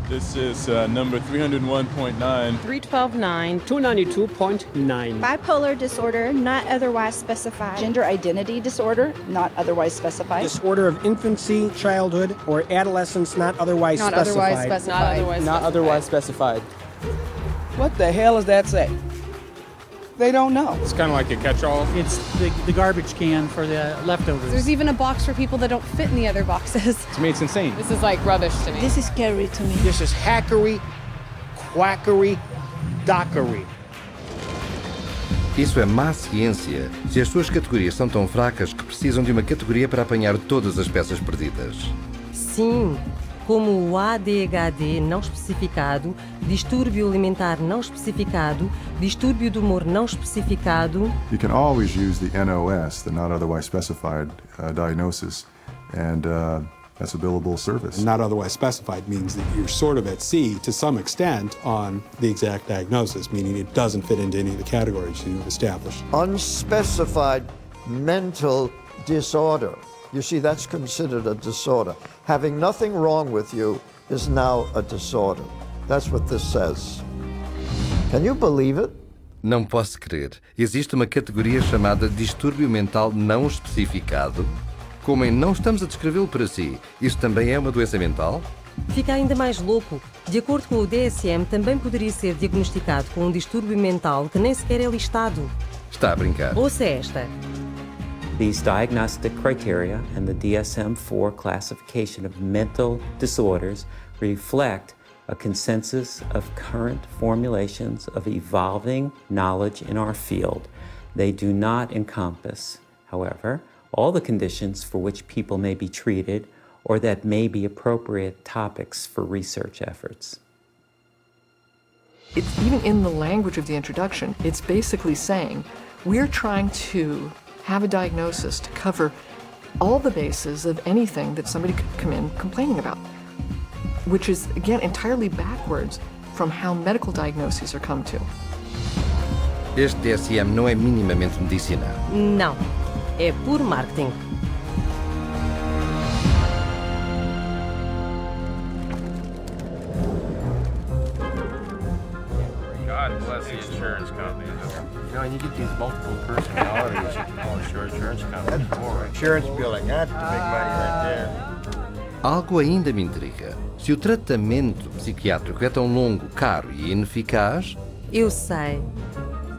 This is number 301.9. 312.9. 292.9. Bipolar disorder, not otherwise specified. Gender identity disorder, not otherwise specified. Disorder of infancy, childhood, or adolescence, not otherwise specified. Not otherwise specified. What the hell does that say? They don't know. It's kind of like a catch-all. It's the garbage can for the leftovers. There's even a box for people that don't fit in the other boxes. To me, it's insane. This is like rubbish to me. This is scary to me. This is hackery, quackery, dockery. Isso é má ciência, se as suas categorias são tão fracas que precisam de uma categoria para apanhar todas as peças perdidas. Sim, como o ADHD não especificado, distúrbio alimentar não especificado, distúrbio do humor não especificado. You can always use the NOS, the not otherwise specified diagnosis, and that's a billable service. Not otherwise specified means that you're sort of at sea to some extent on the exact diagnosis, meaning it doesn't fit into any of the categories you've established. Unspecified mental disorder. You see, that's considered a disorder. Having nothing wrong with you is now a disorder. That's what this says. Can you believe it? Não posso crer. Existe uma categoria chamada distúrbio mental não especificado? Como em não estamos a descrevê-lo para si, isso também é uma doença mental? Fica ainda mais louco. De acordo com o DSM, também poderia ser diagnosticado com um distúrbio mental que nem sequer é listado. Está a brincar. Ouça esta. These diagnostic criteria and the DSM-4 classification of mental disorders reflect a consensus of current formulations of evolving knowledge in our field. They do not encompass, however, all the conditions for which people may be treated or that may be appropriate topics for research efforts. It's even in the language of the introduction, it's basically saying we're trying to have a diagnosis to cover all the bases of anything that somebody could come in complaining about, which is, again, entirely backwards from how medical diagnoses are come to. Este DSM não é minimamente medicinal. Não, é puro marketing. God bless the insurance company. And you get these multiple personalities, you can call your insurance company. That's more insurance billing. That's the big money right there. Algo ainda me intriga. Se o tratamento psiquiátrico é tão longo, caro e ineficaz... Eu sei.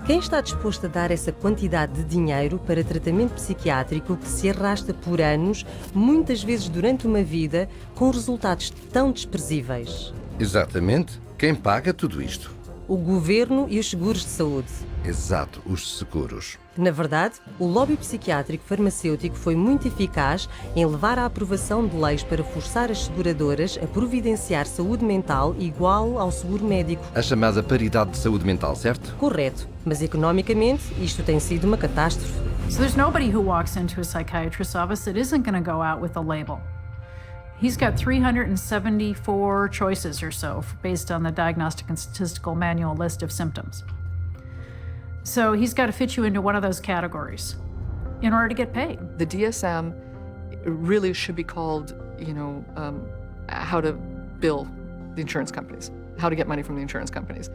Quem está disposto a dar essa quantidade de dinheiro para tratamento psiquiátrico que se arrasta por anos, muitas vezes durante uma vida, com resultados tão desprezíveis? Exatamente. Quem paga tudo isto? O governo e os seguros de saúde. Exato, os seguros. Na verdade, o lobby psiquiátrico farmacêutico foi muito eficaz em levar à aprovação de leis para forçar as seguradoras a providenciar saúde mental igual ao seguro médico. A chamada paridade de saúde mental, certo? Correto, mas economicamente isto tem sido uma catástrofe. So there's nobody who walks into a psychiatrist's office that isn't going to go out with a label. He's got 374 choices or so based on the Diagnostic and Statistical Manual list of symptoms. So he's got to fit you into one of those categories in order to get paid. The DSM really should be called, how to bill the insurance companies, how to get money from the insurance companies.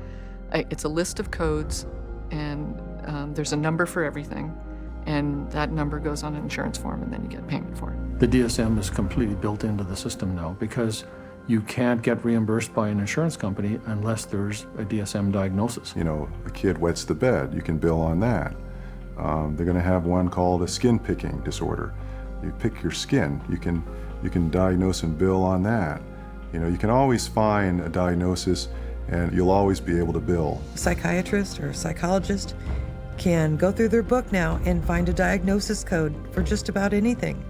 It's a list of codes, and there's a number for everything, and that number goes on an insurance form, and then you get payment for it. The DSM is completely built into the system now because you can't get reimbursed by an insurance company unless there's a DSM diagnosis. A kid wets the bed, you can bill on that. They're going to have one called a skin picking disorder. You pick your skin, you can diagnose and bill on that. You can always find a diagnosis and you'll always be able to bill. A psychiatrist or a psychologist can go through their book now and find a diagnosis code for just about anything.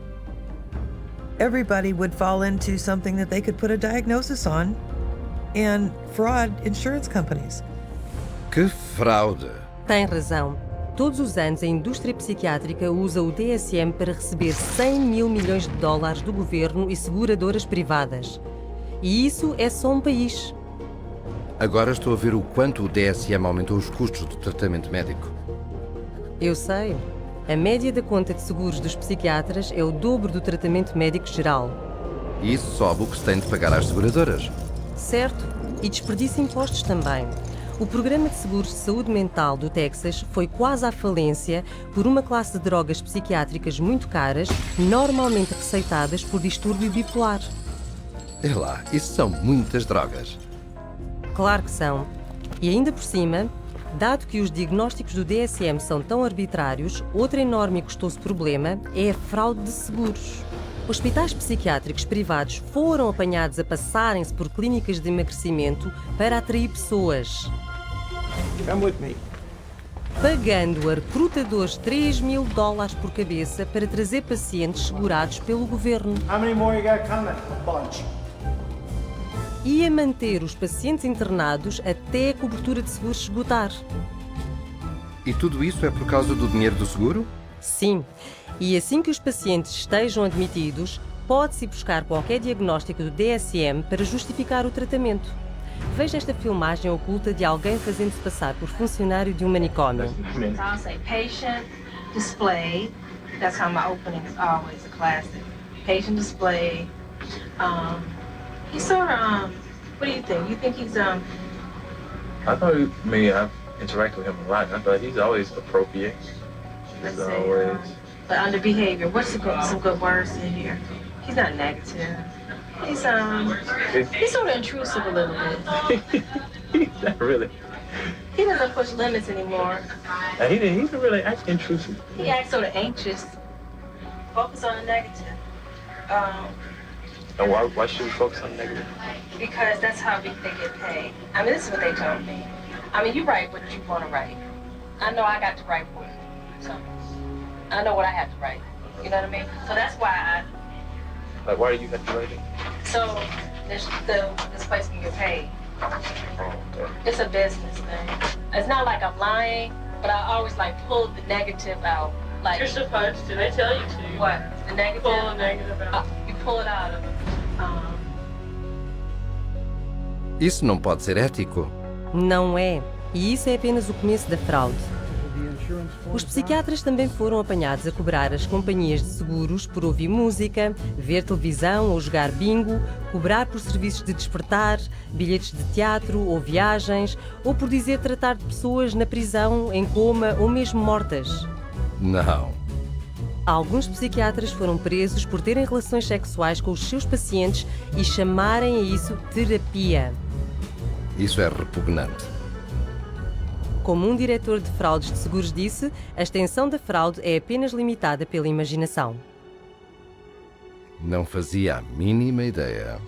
Everybody would fall into something that they could put a diagnosis on and fraud insurance companies. Que fraude! Tem razão. Todos os anos a indústria psiquiátrica usa o DSM para receber 100 mil milhões de dólares do governo e seguradoras privadas. E isso é só um país. Agora estou a ver o quanto o DSM aumentou os custos do tratamento médico. Eu sei. A média da conta de seguros dos psiquiatras é o dobro do tratamento médico geral. E isso sobe o que se tem de pagar às seguradoras. Certo. E desperdiça impostos também. O programa de seguros de saúde mental do Texas foi quase à falência por uma classe de drogas psiquiátricas muito caras, normalmente receitadas por distúrbio bipolar. É lá, isso são muitas drogas. Claro que são. E ainda por cima, dado que os diagnósticos do DSM são tão arbitrários, outro enorme e custoso problema é a fraude de seguros. Hospitais psiquiátricos privados foram apanhados a passarem-se por clínicas de emagrecimento para atrair pessoas. Come with me. Pagando a recrutadores $3.000 por cabeça para trazer pacientes segurados pelo governo. How many more you got coming? A bunch. E a manter os pacientes internados até a cobertura de seguros esgotar. E tudo isso é por causa do dinheiro do seguro? Sim. E assim que os pacientes estejam admitidos, pode-se buscar qualquer diagnóstico do DSM para justificar o tratamento. Veja esta filmagem oculta de alguém fazendo-se passar por funcionário de um manicômio. I'll say patient display. That's how my opening is always a classic. Patient display. He's sort of, what do you think? You think he's, I thought, I've interacted with him a lot, and I thought he's always appropriate. let's He's say, always, but under behavior, what's some good words in here? He's not negative. He's sort of intrusive a little bit. not really. He doesn't push limits anymore. He didn't really act intrusive. He acts sort of anxious. Focus on the negative. And why should we focus on negative? Because that's how they get paid. I mean, this is what they told me. I mean, you write what you want to write. I know I got to write for you. So I know what I have to write. You know what I mean? So that's why Why do you have to write it? so this place can get paid. It's a business thing. It's not like I'm lying, but I always pull the negative out. You're supposed to. They tell you to. What? The negative? Pull the negative out. You pull it out of it. Isso não pode ser ético. Não é. E isso é apenas o começo da fraude. Os psiquiatras também foram apanhados a cobrar as companhias de seguros por ouvir música, ver televisão ou jogar bingo, cobrar por serviços de despertar, bilhetes de teatro ou viagens, ou por dizer tratar de pessoas na prisão, em coma ou mesmo mortas. Não. Alguns psiquiatras foram presos por terem relações sexuais com os seus pacientes e chamarem a isso terapia. Isso é repugnante. Como um diretor de fraudes de seguros disse, a extensão da fraude é apenas limitada pela imaginação. Não fazia a mínima ideia.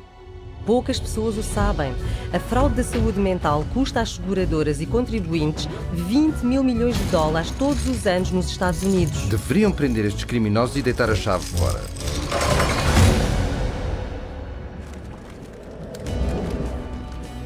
Poucas pessoas o sabem. A fraude da saúde mental custa às seguradoras e contribuintes 20 mil milhões de dólares todos os anos nos Estados Unidos. Deveriam prender estes criminosos e deitar a chave fora.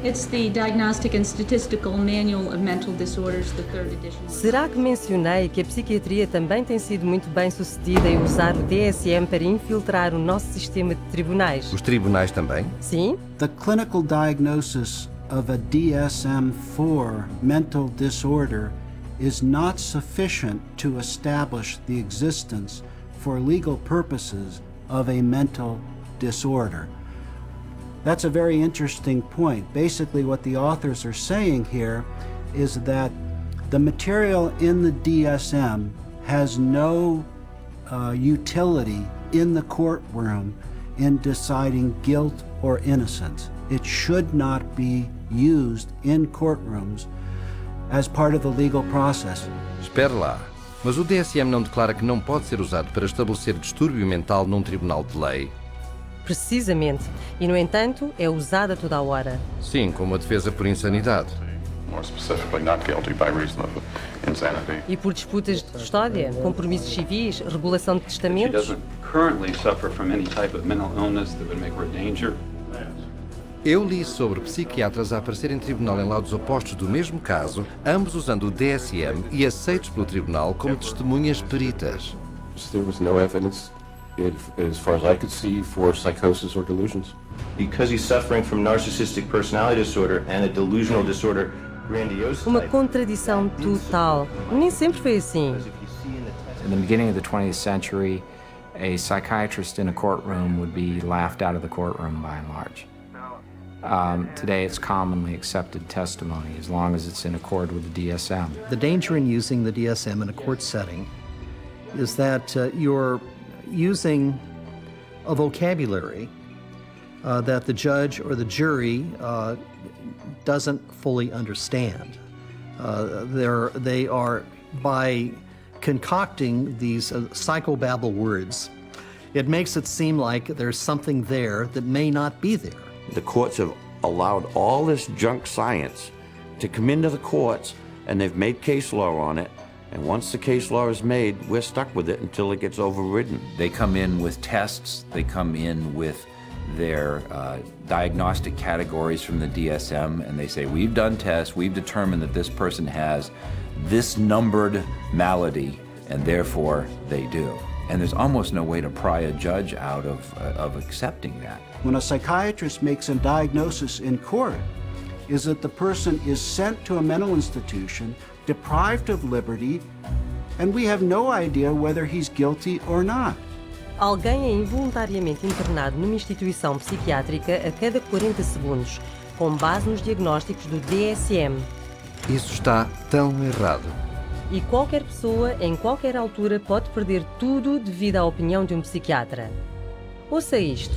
It's the Diagnostic and Statistical Manual of Mental Disorders, the third edition. Será que mencionei que a psiquiatria também tem sido muito bem sucedida em usar o DSM para infiltrar o nosso sistema de tribunais? Os tribunais também? Sim. The clinical diagnosis of a DSM-4 mental disorder is not sufficient to establish the existence for legal purposes of a mental disorder. That's a very interesting point. Basically, what the authors are saying here is that the material in the DSM has no utility in the courtroom in deciding guilt or innocence. It should not be used in courtrooms as part of the legal process. Espere lá. Mas o DSM não declara que não pode ser usado para estabelecer distúrbio mental num tribunal de lei? Precisamente. E, no entanto, é usada toda a hora. Sim, como a defesa por insanidade. E por disputas de custódia, compromissos civis, regulação de testamentos. Eu li sobre psiquiatras a aparecer em tribunal em laudos opostos do mesmo caso, ambos usando o DSM e aceitos pelo tribunal como testemunhas peritas. As far as I could see, for psychosis or delusions. Because he's suffering from narcissistic personality disorder and a delusional disorder grandiose. Uma contradição total. Nem sempre foi assim. In the beginning of the 20th century, a psychiatrist in a courtroom would be laughed out of the courtroom by and large. Today, it's commonly accepted testimony as long as it's in accord with the DSM. The danger in using the DSM in a court setting is that you're using a vocabulary that the judge or the jury doesn't fully understand. They are, by concocting these psychobabble words, it makes it seem like there's something there that may not be there. The courts have allowed all this junk science to come into the courts, and they've made case law on it. And once the case law is made, we're stuck with it until it gets overridden. They come in with tests, they come in with their diagnostic categories from the DSM, and they say, we've done tests, we've determined that this person has this numbered malady, and therefore they do. And there's almost no way to pry a judge out of accepting that. When a psychiatrist makes a diagnosis in court, is that the person is sent to a mental institution, deprived of liberty, and we have no idea whether he's guilty or not. Alguém é involuntariamente internado numa instituição psiquiátrica a cada 40 segundos, com base nos diagnósticos do DSM. Isso está tão errado. E qualquer pessoa, em qualquer altura, pode perder tudo devido à opinião de um psiquiatra. Ouça isto.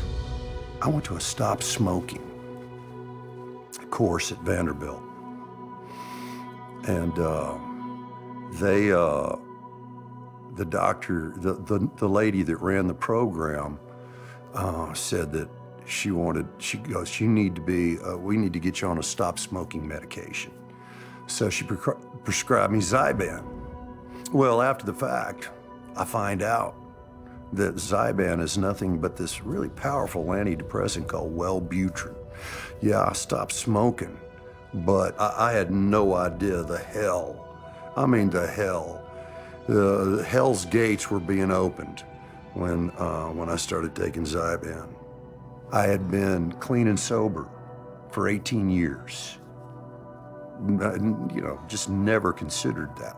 I went to a stop smoking course at Vanderbilt. And the doctor, the lady that ran the program said that she goes, we need to get you on a stop smoking medication. So she prescribed me Zyban. Well, after the fact, I find out that Zyban is nothing but this really powerful antidepressant called Wellbutrin. Yeah, I stopped smoking. But I had no idea the hell. I mean, the hell. The hell's gates were being opened when I started taking Zyban. I had been clean and sober for 18 years. Just never considered that.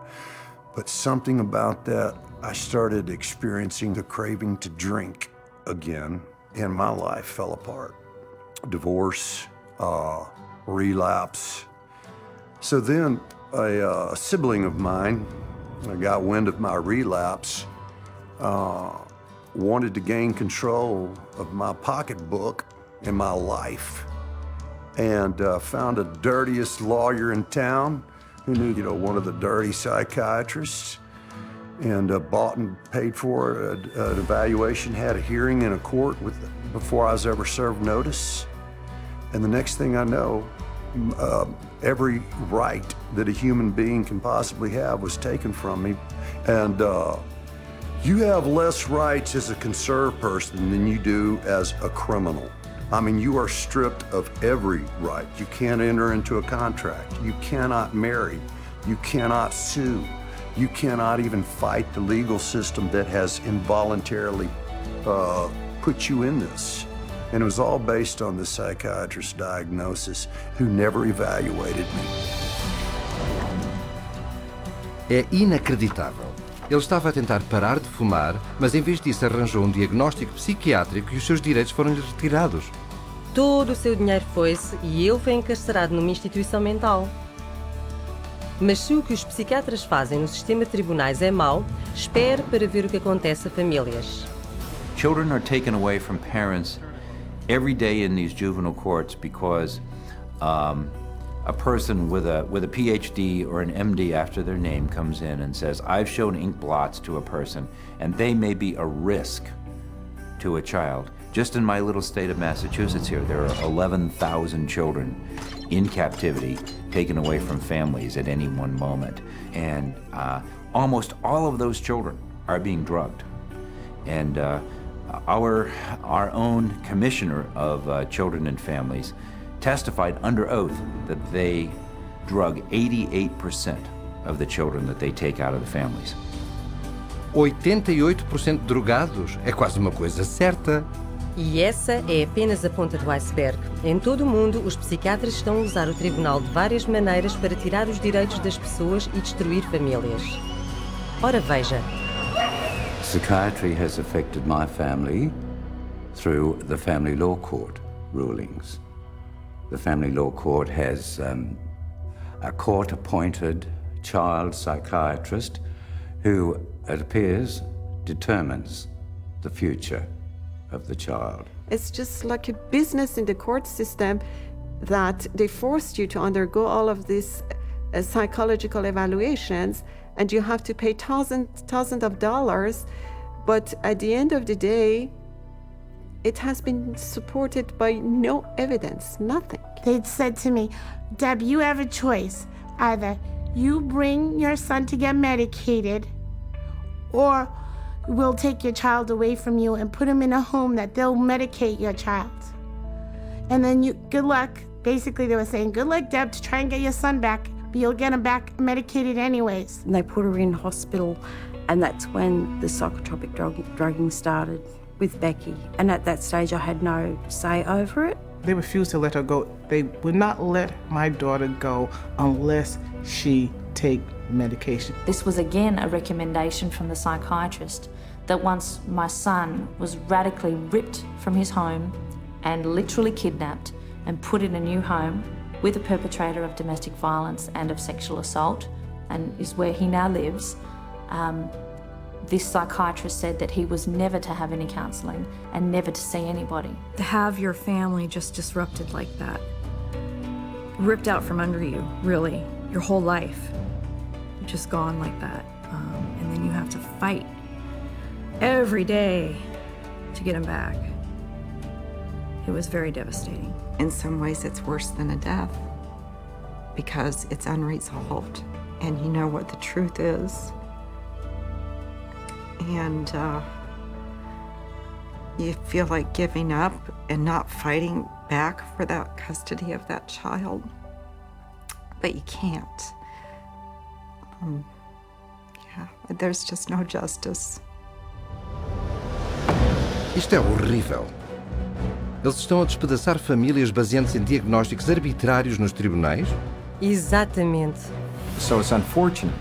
But something about that, I started experiencing the craving to drink again, and my life fell apart. Divorce, relapse. So then a sibling of mine got wind of my relapse, wanted to gain control of my pocketbook and my life, and found the dirtiest lawyer in town who knew, one of the dirty psychiatrists and bought and paid for an evaluation, had a hearing in a court before I was ever served notice. And the next thing I know, every right that a human being can possibly have was taken from me. And you have less rights as a conserved person than you do as a criminal. I mean, you are stripped of every right. You can't enter into a contract. You cannot marry. You cannot sue. You cannot even fight the legal system that has involuntarily put you in this. And it was all based on the psychiatrist's diagnosis, who never evaluated me. É inacreditável. Ele estava a tentar parar de fumar, mas em vez disso arranjou um diagnóstico psiquiátrico e os seus direitos foram-lhe retirados. Todo o seu dinheiro foi-se e ele foi encarcerado numa instituição mental. Mas se o que os psiquiatras fazem no sistema de tribunais é mau, espere para ver o que acontece a famílias. Children are taken away from parents every day in these juvenile courts because a person with a PhD or an MD after their name comes in and says, I've shown ink blots to a person and they may be a risk to a child. Just in my little state of Massachusetts here, there are 11,000 children in captivity taken away from families at any one moment. And almost all of those children are being drugged. And our own commissioner of children and families testified under oath that they drug 88% of the children that they take out of the families. 88% de drogados é quase uma coisa certa. E essa é apenas a ponta do iceberg. Em todo o mundo, os psiquiatras estão a usar o tribunal de várias maneiras para tirar os direitos das pessoas e destruir famílias. Ora veja. Psychiatry has affected my family through the family law court rulings. The family law court has a court-appointed child psychiatrist who, it appears, determines the future of the child. It's just like a business in the court system that they forced you to undergo all of these psychological evaluations, and you have to pay thousands of dollars, but at the end of the day, it has been supported by no evidence, nothing. They'd said to me, Deb, you have a choice. Either you bring your son to get medicated, or we'll take your child away from you and put him in a home that they'll medicate your child. And then good luck. Basically, they were saying, good luck, Deb, to try and get your son back, but you'll get him back medicated anyways. And they put her in hospital, and that's when the psychotropic drugging started with Becky. And at that stage, I had no say over it. They refused to let her go. They would not let my daughter go unless she take medication. This was again a recommendation from the psychiatrist that once my son was radically ripped from his home and literally kidnapped and put in a new home with a perpetrator of domestic violence and of sexual assault, and is where he now lives, this psychiatrist said that he was never to have any counselling and never to see anybody. To have your family just disrupted like that, ripped out from under you, really, your whole life, just gone like that. And then you have to fight every day to get him back. It was very devastating. In some ways, it's worse than a death because it's unresolved and you know what the truth is. And you feel like giving up and not fighting back for that custody of that child, but you can't. Yeah, there's just no justice. Isto é horrível. Eles estão a despedaçar famílias baseando-se em diagnósticos arbitrários nos tribunais? Exatamente. So it's unfortunate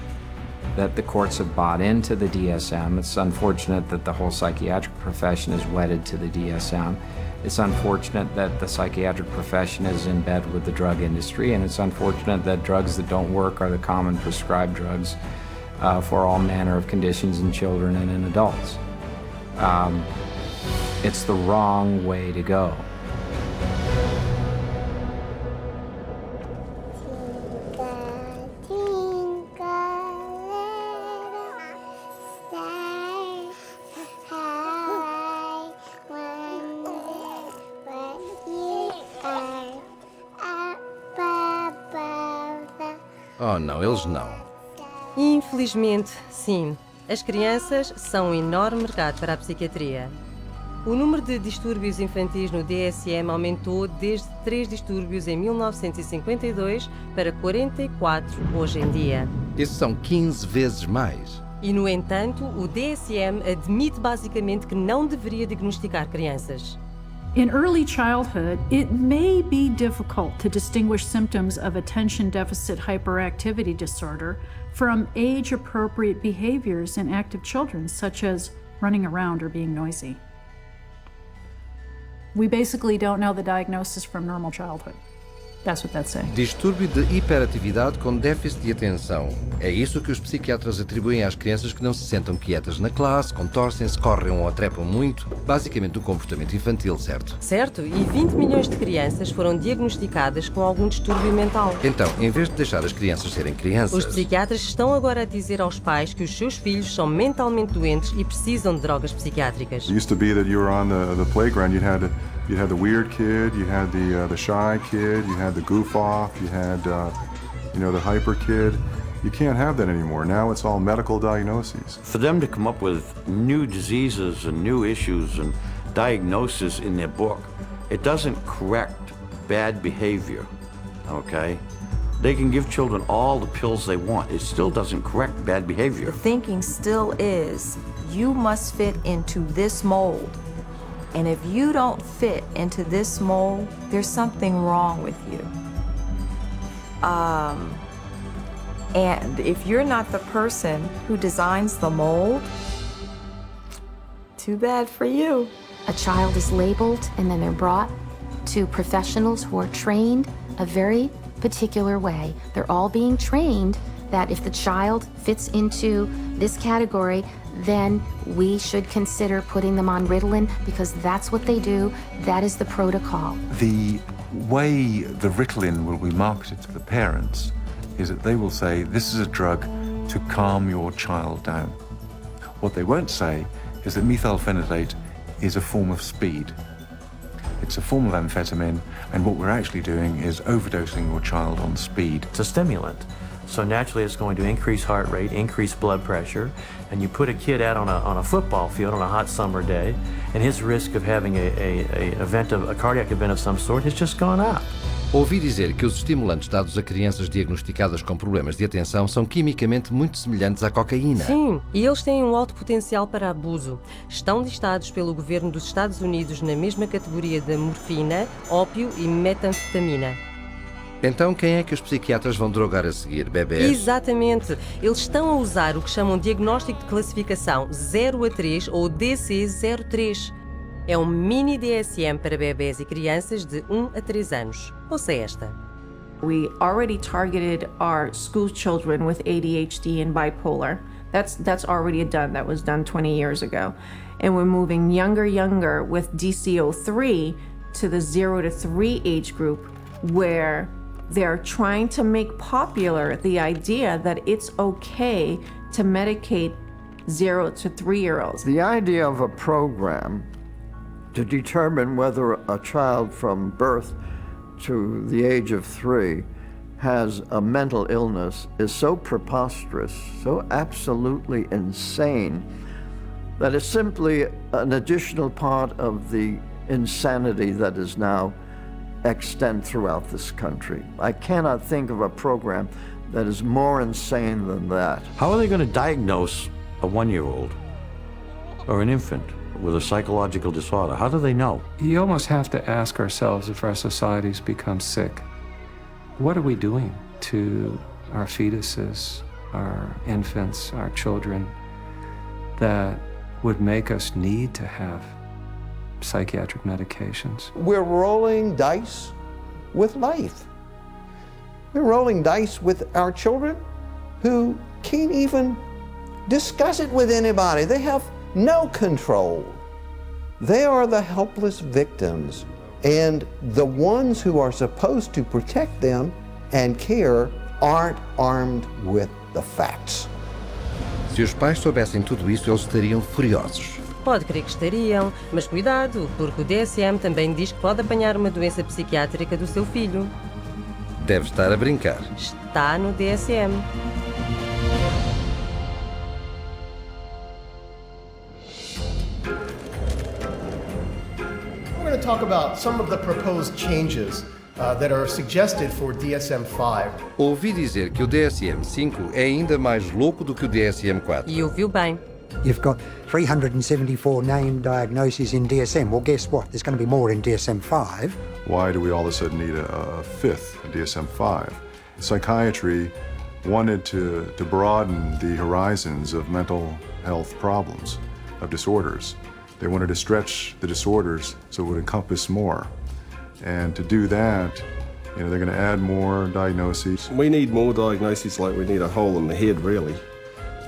that the courts have bought into the DSM. It's unfortunate that the whole psychiatric profession is wedded to the DSM. It's unfortunate that the psychiatric profession is in bed with the drug industry, and it's unfortunate that drugs that don't work are the common prescribed drugs for all manner of conditions in children and in adults. It's the wrong way to go. Oh não, eles não. Infelizmente, sim. As crianças são um enorme mercado para a psiquiatria. O número de distúrbios infantis no DSM aumentou desde 3 distúrbios em 1952 para 44 hoje em dia. Isso são 15 vezes mais. E, no entanto, o DSM admite basicamente que não deveria diagnosticar crianças. In early childhood, it may be difficult to distinguish symptoms of attention deficit hyperactivity disorder from age-appropriate behaviors in active children, such as running around or being noisy. We basically don't know the diagnosis from normal childhood. That's what that's saying. Distúrbio de hiperatividade com déficit de atenção. É isso que os psiquiatras atribuem às crianças que não se sentam quietas na classe, contorcem-se, correm ou trepam muito. Basicamente um comportamento infantil, certo? Certo, e 20 milhões de crianças foram diagnosticadas com algum distúrbio mental. Então, em vez de deixar as crianças serem crianças... Os psiquiatras estão agora a dizer aos pais que os seus filhos são mentalmente doentes e precisam de drogas psiquiátricas. It used to be that you were on the playground, you had the weird kid, you had the shy kid, you had the goof off, you had the hyper kid. You can't have that anymore. Now it's all medical diagnoses. For them to come up with new diseases and new issues and diagnoses in their book, it doesn't correct bad behavior, okay? They can give children all the pills they want. It still doesn't correct bad behavior. The thinking still is, you must fit into this mold. And if you don't fit into this mold, there's something wrong with you. And if you're not the person who designs the mold, too bad for you. A child is labeled and then they're brought to professionals who are trained a very particular way. They're all being trained that if the child fits into this category, then we should consider putting them on Ritalin because that's what they do. That is the protocol. The way the Ritalin will be marketed to the parents is that they will say, this is a drug to calm your child down. What they won't say is that methylphenidate is a form of speed. It's a form of amphetamine, and what we're actually doing is overdosing your child on speed. It's a stimulant. So naturally it's going to increase heart rate, increase blood pressure, and you put a kid out on a football field on a hot summer day, and his risk of having a cardiac event of some sort has just gone up. Ouvi dizer que os estimulantes dados a crianças diagnosticadas com problemas de atenção são quimicamente muito semelhantes à cocaína. Sim, e eles têm um alto potencial para abuso. Estão listados pelo governo dos Estados Unidos na mesma categoria da morfina, ópio e metanfetamina. Então quem é que os psiquiatras vão drogar a seguir? Bebés? Exatamente. Eles estão a usar o que chamam de diagnóstico de classificação 0 a 3 ou DC-03. É um mini DSM para bebés e crianças de 1 a 3 anos. Ouça esta. We already targeted our school children with ADHD and bipolar. That's already done. That was done 20 years ago. And we're moving younger with DC-03 to the 0 to 3 age group where they're trying to make popular the idea that it's okay to medicate 0 to 3-year-olds. The idea of a program to determine whether a child from birth to the age of 3 has a mental illness is so preposterous, so absolutely insane, that it's simply an additional part of the insanity that is now extant throughout this country. I cannot think of a program that is more insane than that. How are they going to diagnose a 1-year-old or an infant with a psychological disorder? How do they know? You almost have to ask ourselves, if our societies become sick, what are we doing to our fetuses, our infants, our children, that would make us need to have psychiatric medications? We're rolling dice with life. We're rolling dice with our children who can't even discuss it with anybody. They have no control. They are the helpless victims, and the ones who are supposed to protect them and care aren't armed with the facts. Se os pais soubessem tudo isso, eles estariam furiosos. Pode crer que estariam, mas cuidado, porque o DSM também diz que pode apanhar uma doença psiquiátrica do seu filho. Deve estar a brincar. Está no DSM. We're going to talk about some of the proposed changes that are suggested for DSM-5. Ouvi dizer que o DSM-5 é ainda mais louco do que o DSM-4. E ouviu bem. You've got 374 named diagnoses in DSM. Well, guess what? There's going to be more in DSM-5. Why do we all of a sudden need a fifth, a DSM-5? Psychiatry wanted to broaden the horizons of mental health problems, of disorders. They wanted to stretch the disorders so it would encompass more. And to do that, they're going to add more diagnoses. We need more diagnoses like we need a hole in the head, really.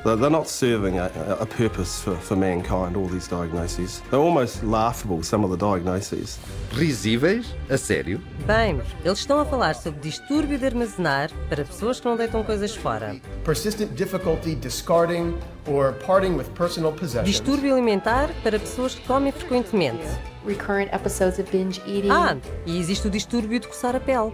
They're not serving a purpose for mankind, all these diagnoses. They're almost laughable, some of the diagnoses. Risíveis? A sério? Bem, eles estão a falar sobre distúrbio de armazenar para pessoas que não deitam coisas fora. Persistent difficulty discarding or parting with personal possessions. Distúrbio alimentar para pessoas que comem frequentemente. Recurrent episodes of binge eating. E existe o distúrbio de coçar a pele.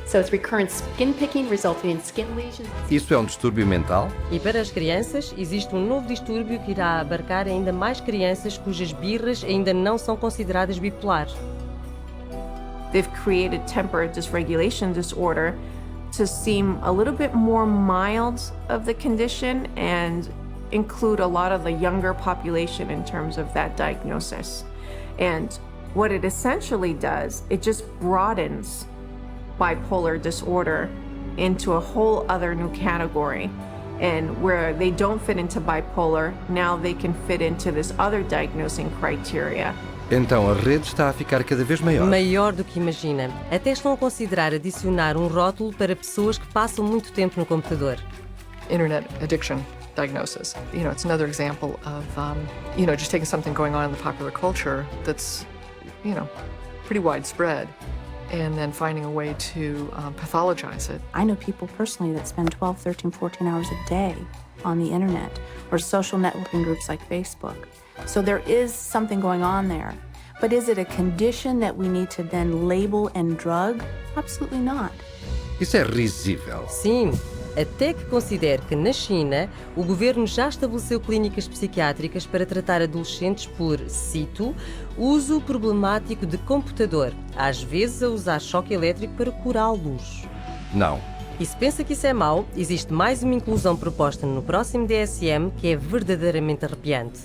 So it's recurrent skin picking resulting in skin lesions. Isso é um distúrbio mental? E para as crianças, existe um novo distúrbio que irá abarcar ainda mais crianças cujas birras ainda não são consideradas bipolares. They've created temper dysregulation disorder to seem a little bit more mild of the condition and include a lot of the younger population in terms of that diagnosis. And what it essentially does, it just broadens bipolar disorder into a whole other new category. And where they don't fit into bipolar, now they can fit into this other diagnosing criteria. Então a rede está a ficar cada vez maior. Maior do que imagina. Até estão a considerar adicionar um rótulo para pessoas que passam muito tempo no computador. Internet addiction diagnosis. It's another example of, just taking something going on in the popular culture that's, pretty widespread, and then finding a way to pathologize it. I know people personally that spend 12, 13, 14 hours a day on the internet or social networking groups like Facebook. So there is something going on there. But is it a condition that we need to then label and drug? Absolutely not. Isso é risível. Sim, até que considere que na China o governo já estabeleceu clínicas psiquiátricas para tratar adolescentes por, cito, uso problemático de computador, às vezes a usar choque elétrico para curá-los. Não. E se pensa que isso é mau, existe mais uma inclusão proposta no próximo DSM que é verdadeiramente arrepiante.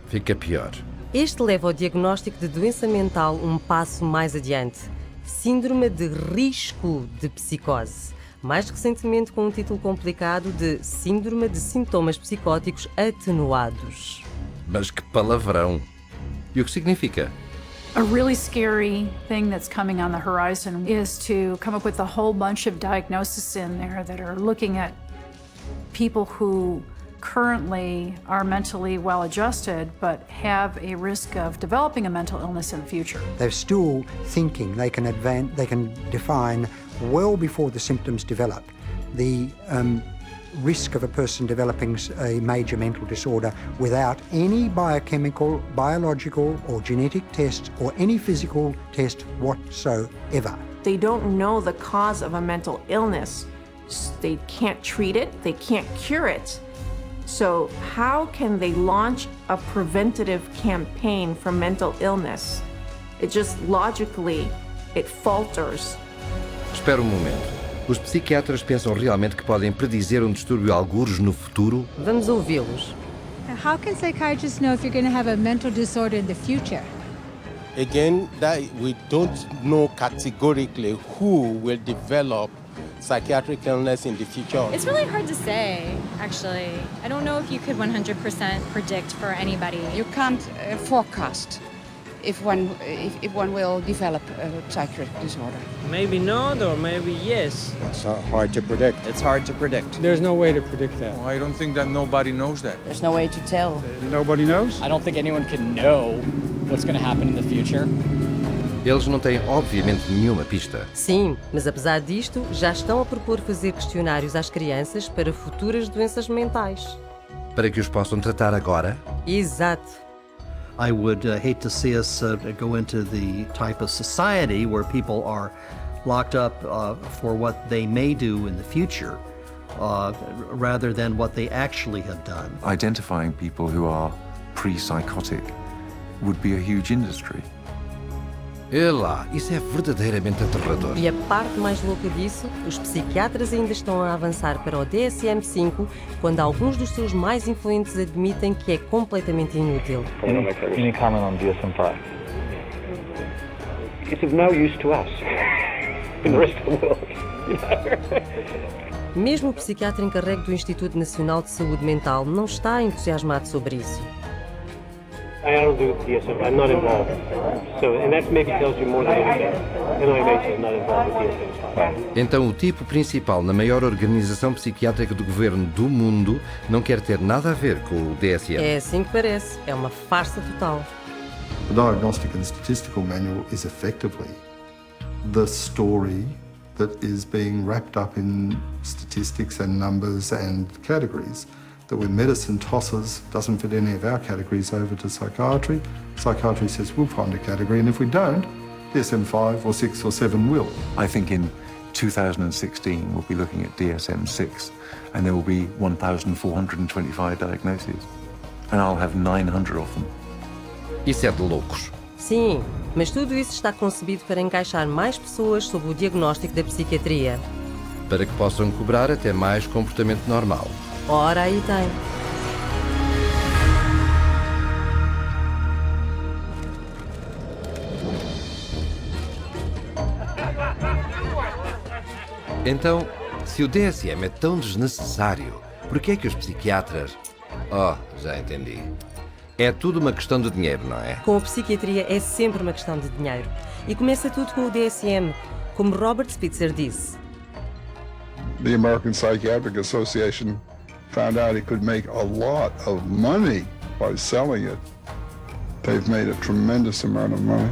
Fica pior. Este leva ao diagnóstico de doença mental um passo mais adiante. Síndrome de risco de psicose. Mais recentemente com um título complicado de Síndrome de sintomas psicóticos atenuados. Mas que palavrão! E o que significa? A really scary thing that's coming on the horizon is to come up with a whole bunch of diagnoses in there that are looking at people who currently are mentally well adjusted but have a risk of developing a mental illness in the future. They're still thinking they can define well before the symptoms develop the risk of a person developing a major mental disorder without any biochemical, biological or genetic tests or any physical test whatsoever. They don't know the cause of a mental illness. They can't treat it, they can't cure it. So how can they launch a preventative campaign for mental illness? It just logically, it falters. Espera um momento. Os psiquiatras pensam realmente que podem predizer um distúrbio algures no futuro? Vamos ouvi-los. How can psychiatrists know if you're going to have a mental disorder in the future? Again, that we don't know categorically who will develop psychiatric illness in the future. It's really hard to say, actually. I don't know if you could 100% predict for anybody. You can't forecast if one will develop a psychiatric disorder. Maybe not, or maybe yes. It's hard to predict. It's hard to predict. There's no way to predict that. Well, I don't think that nobody knows that. There's no way to tell. Nobody knows? I don't think anyone can know what's going to happen in the future. Eles não têm, obviamente, nenhuma pista. Sim, mas apesar disto, já estão a propor fazer questionários às crianças para futuras doenças mentais. Para que os possam tratar agora? Exato. I would hate to see us go into the type of society where people are locked up for what they may do in the future, rather than what they actually have done. Identifying people who are pre-psychotic would be a huge industry. É lá, isso é verdadeiramente aterrador. E a parte mais louca disso, os psiquiatras ainda estão a avançar para o DSM-5, quando alguns dos seus mais influentes admitem que é completamente inútil. Any comment on DSM-5? It's of no use to us in the rest of the world. Mesmo o psiquiatra encarregue do Instituto Nacional de Saúde Mental não está entusiasmado sobre isso. I don't do DSM. I'm not involved. So, and that maybe tells you more than anything. NIMH is not involved with DSM-5. Então o tipo principal na maior organização psiquiátrica do governo do mundo não quer ter nada a ver com o DSM. É assim que parece. É uma farsa total. The Diagnostic and Statistical Manual is effectively the story that is being wrapped up in statistics and numbers and categories. That when medicine tosses, doesn't fit any of our categories over to psychiatry, psychiatry says we'll find a category, and if we don't, DSM-5 or 6 or 7 will. I think in 2016 we'll be looking at DSM-6 and there will be 1,425 diagnoses and I'll have 900 of them. Isso é de loucos. Sim, mas tudo isso está concebido para encaixar mais pessoas sob o diagnóstico da psiquiatria. Para que possam cobrar até mais comportamento normal. Ora, aí tem. Então, se o DSM é tão desnecessário, por que é que os psiquiatras... Oh, já entendi. É tudo uma questão de dinheiro, não é? Com a psiquiatria é sempre uma questão de dinheiro. E começa tudo com o DSM, como Robert Spitzer disse. The American Psychiatric Association found out it could make a lot of money by selling it. They've made a tremendous amount of money.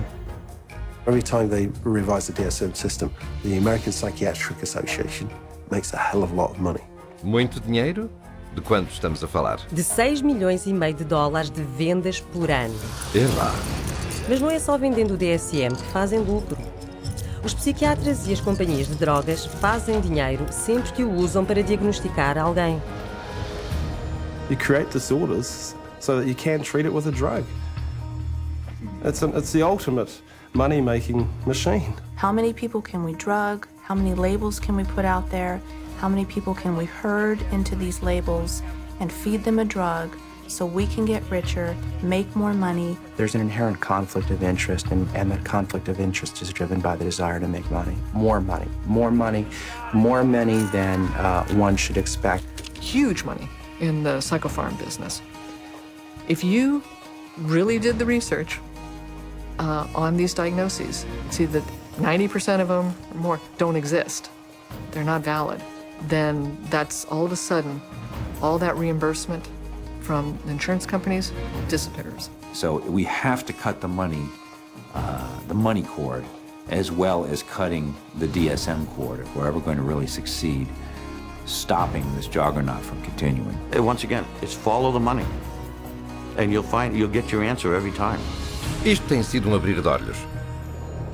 Every time they revise the DSM system, the American Psychiatric Association makes a hell of a lot of money. Muito dinheiro? De quanto estamos a falar? De 6,5 milhões de dólares de vendas por ano. É lá. Mas não é só vendendo o DSM que fazem lucro. Os psiquiatras e as companhias de drogas fazem dinheiro sempre que o usam para diagnosticar alguém. You create disorders so that you can treat it with a drug. It's the ultimate money-making machine. How many people can we drug? How many labels can we put out there? How many people can we herd into these labels and feed them a drug so we can get richer, make more money? There's an inherent conflict of interest, and that conflict of interest is driven by the desire to make money. More money, more money, more money than one should expect. Huge money in the psychopharm business. If you really did the research on these diagnoses, see that 90% of them or more don't exist. They're not valid. Then that's all of a sudden, all that reimbursement from insurance companies disappears. So we have to cut the money cord, as well as cutting the DSM cord if we're ever going to really succeed stopping this juggernaut from continuing. Once again, it's follow the money, and you'll get your answer every time. Isto tem sido um abrir de olhos.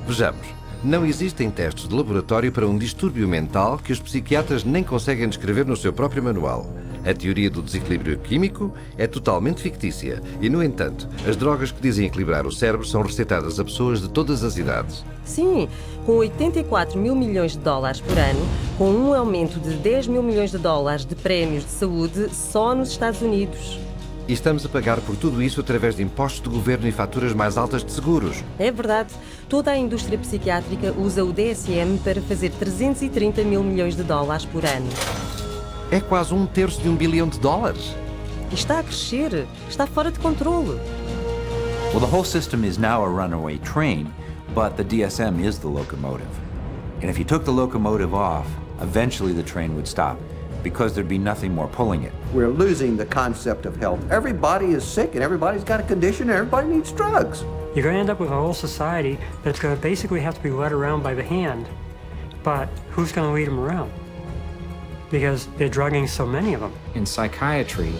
Vejamos. Não existem testes de laboratório para um distúrbio mental que os psiquiatras nem conseguem descrever no seu próprio manual. A teoria do desequilíbrio químico é totalmente fictícia e, no entanto, as drogas que dizem equilibrar o cérebro são receitadas a pessoas de todas as idades. Sim, com 84 mil milhões de dólares por ano, com um aumento de 10 mil milhões de dólares de prémios de saúde só nos Estados Unidos. E estamos a pagar por tudo isso através de impostos de governo e faturas mais altas de seguros. É verdade. Toda a indústria psiquiátrica usa o DSM para fazer 330 mil milhões de dólares por ano. É quase 1/3 de $1 bilhão. E está a crescer. Está fora de controle. Well, the whole system is now a runaway train, but the DSM is the locomotive. And if you took the locomotive off, eventually the train would stop, because there'd be nothing more pulling it. We're losing the concept of health. Everybody is sick and everybody's got a condition and everybody needs drugs. You're going to end up with a whole society that's going to basically have to be led around by the hand. But who's going to lead them around? Because they're drugging so many of them. In psychiatry,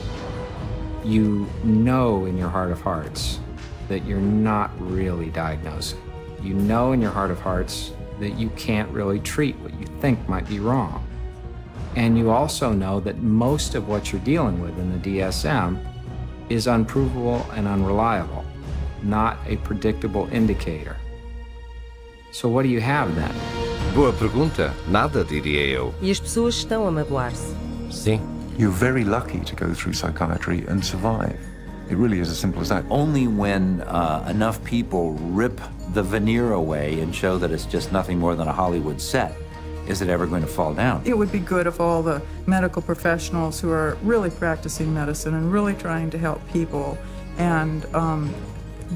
you know in your heart of hearts that you're not really diagnosing. You know in your heart of hearts that you can't really treat what you think might be wrong. And you also know that most of what you're dealing with in the DSM is unprovable and unreliable, not a predictable indicator. So what do you have then? Boa pergunta. Nada, diria eu. E as pessoas estão a magoar-se. Sim. You're very lucky to go through psychiatry and survive. It really is as simple as that. Only when enough people rip the veneer away and show that it's just nothing more than a Hollywood set is it ever going to fall down. It would be good if all the medical professionals who are really practicing medicine and really trying to help people and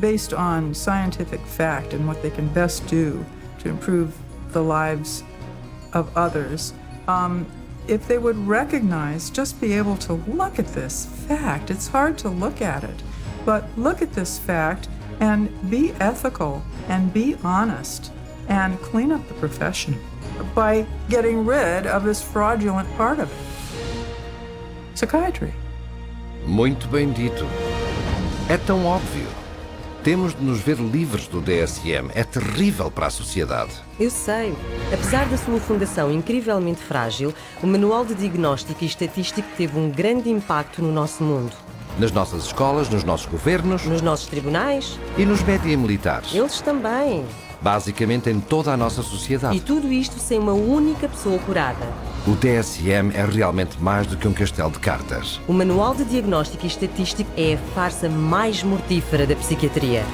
based on scientific fact and what they can best do to improve the lives of others, if they would recognize, just be able to look at this fact. It's hard to look at it, but look at this fact and be ethical and be honest and clean up the profession by getting rid of this fraudulent part of it. Psychiatry. Muito bem dito. É tão óbvio. Temos de nos ver livres do DSM. É terrível para a sociedade. Eu sei. Apesar da sua fundação incrivelmente frágil, o Manual de Diagnóstico e Estatístico teve um grande impacto no nosso mundo. Nas nossas escolas, nos nossos governos... Nos nossos tribunais. E nos média militares. Eles também. Basicamente em toda a nossa sociedade. E tudo isto sem uma única pessoa curada. O DSM é realmente mais do que um castelo de cartas. O Manual de Diagnóstico e Estatístico é a farsa mais mortífera da psiquiatria.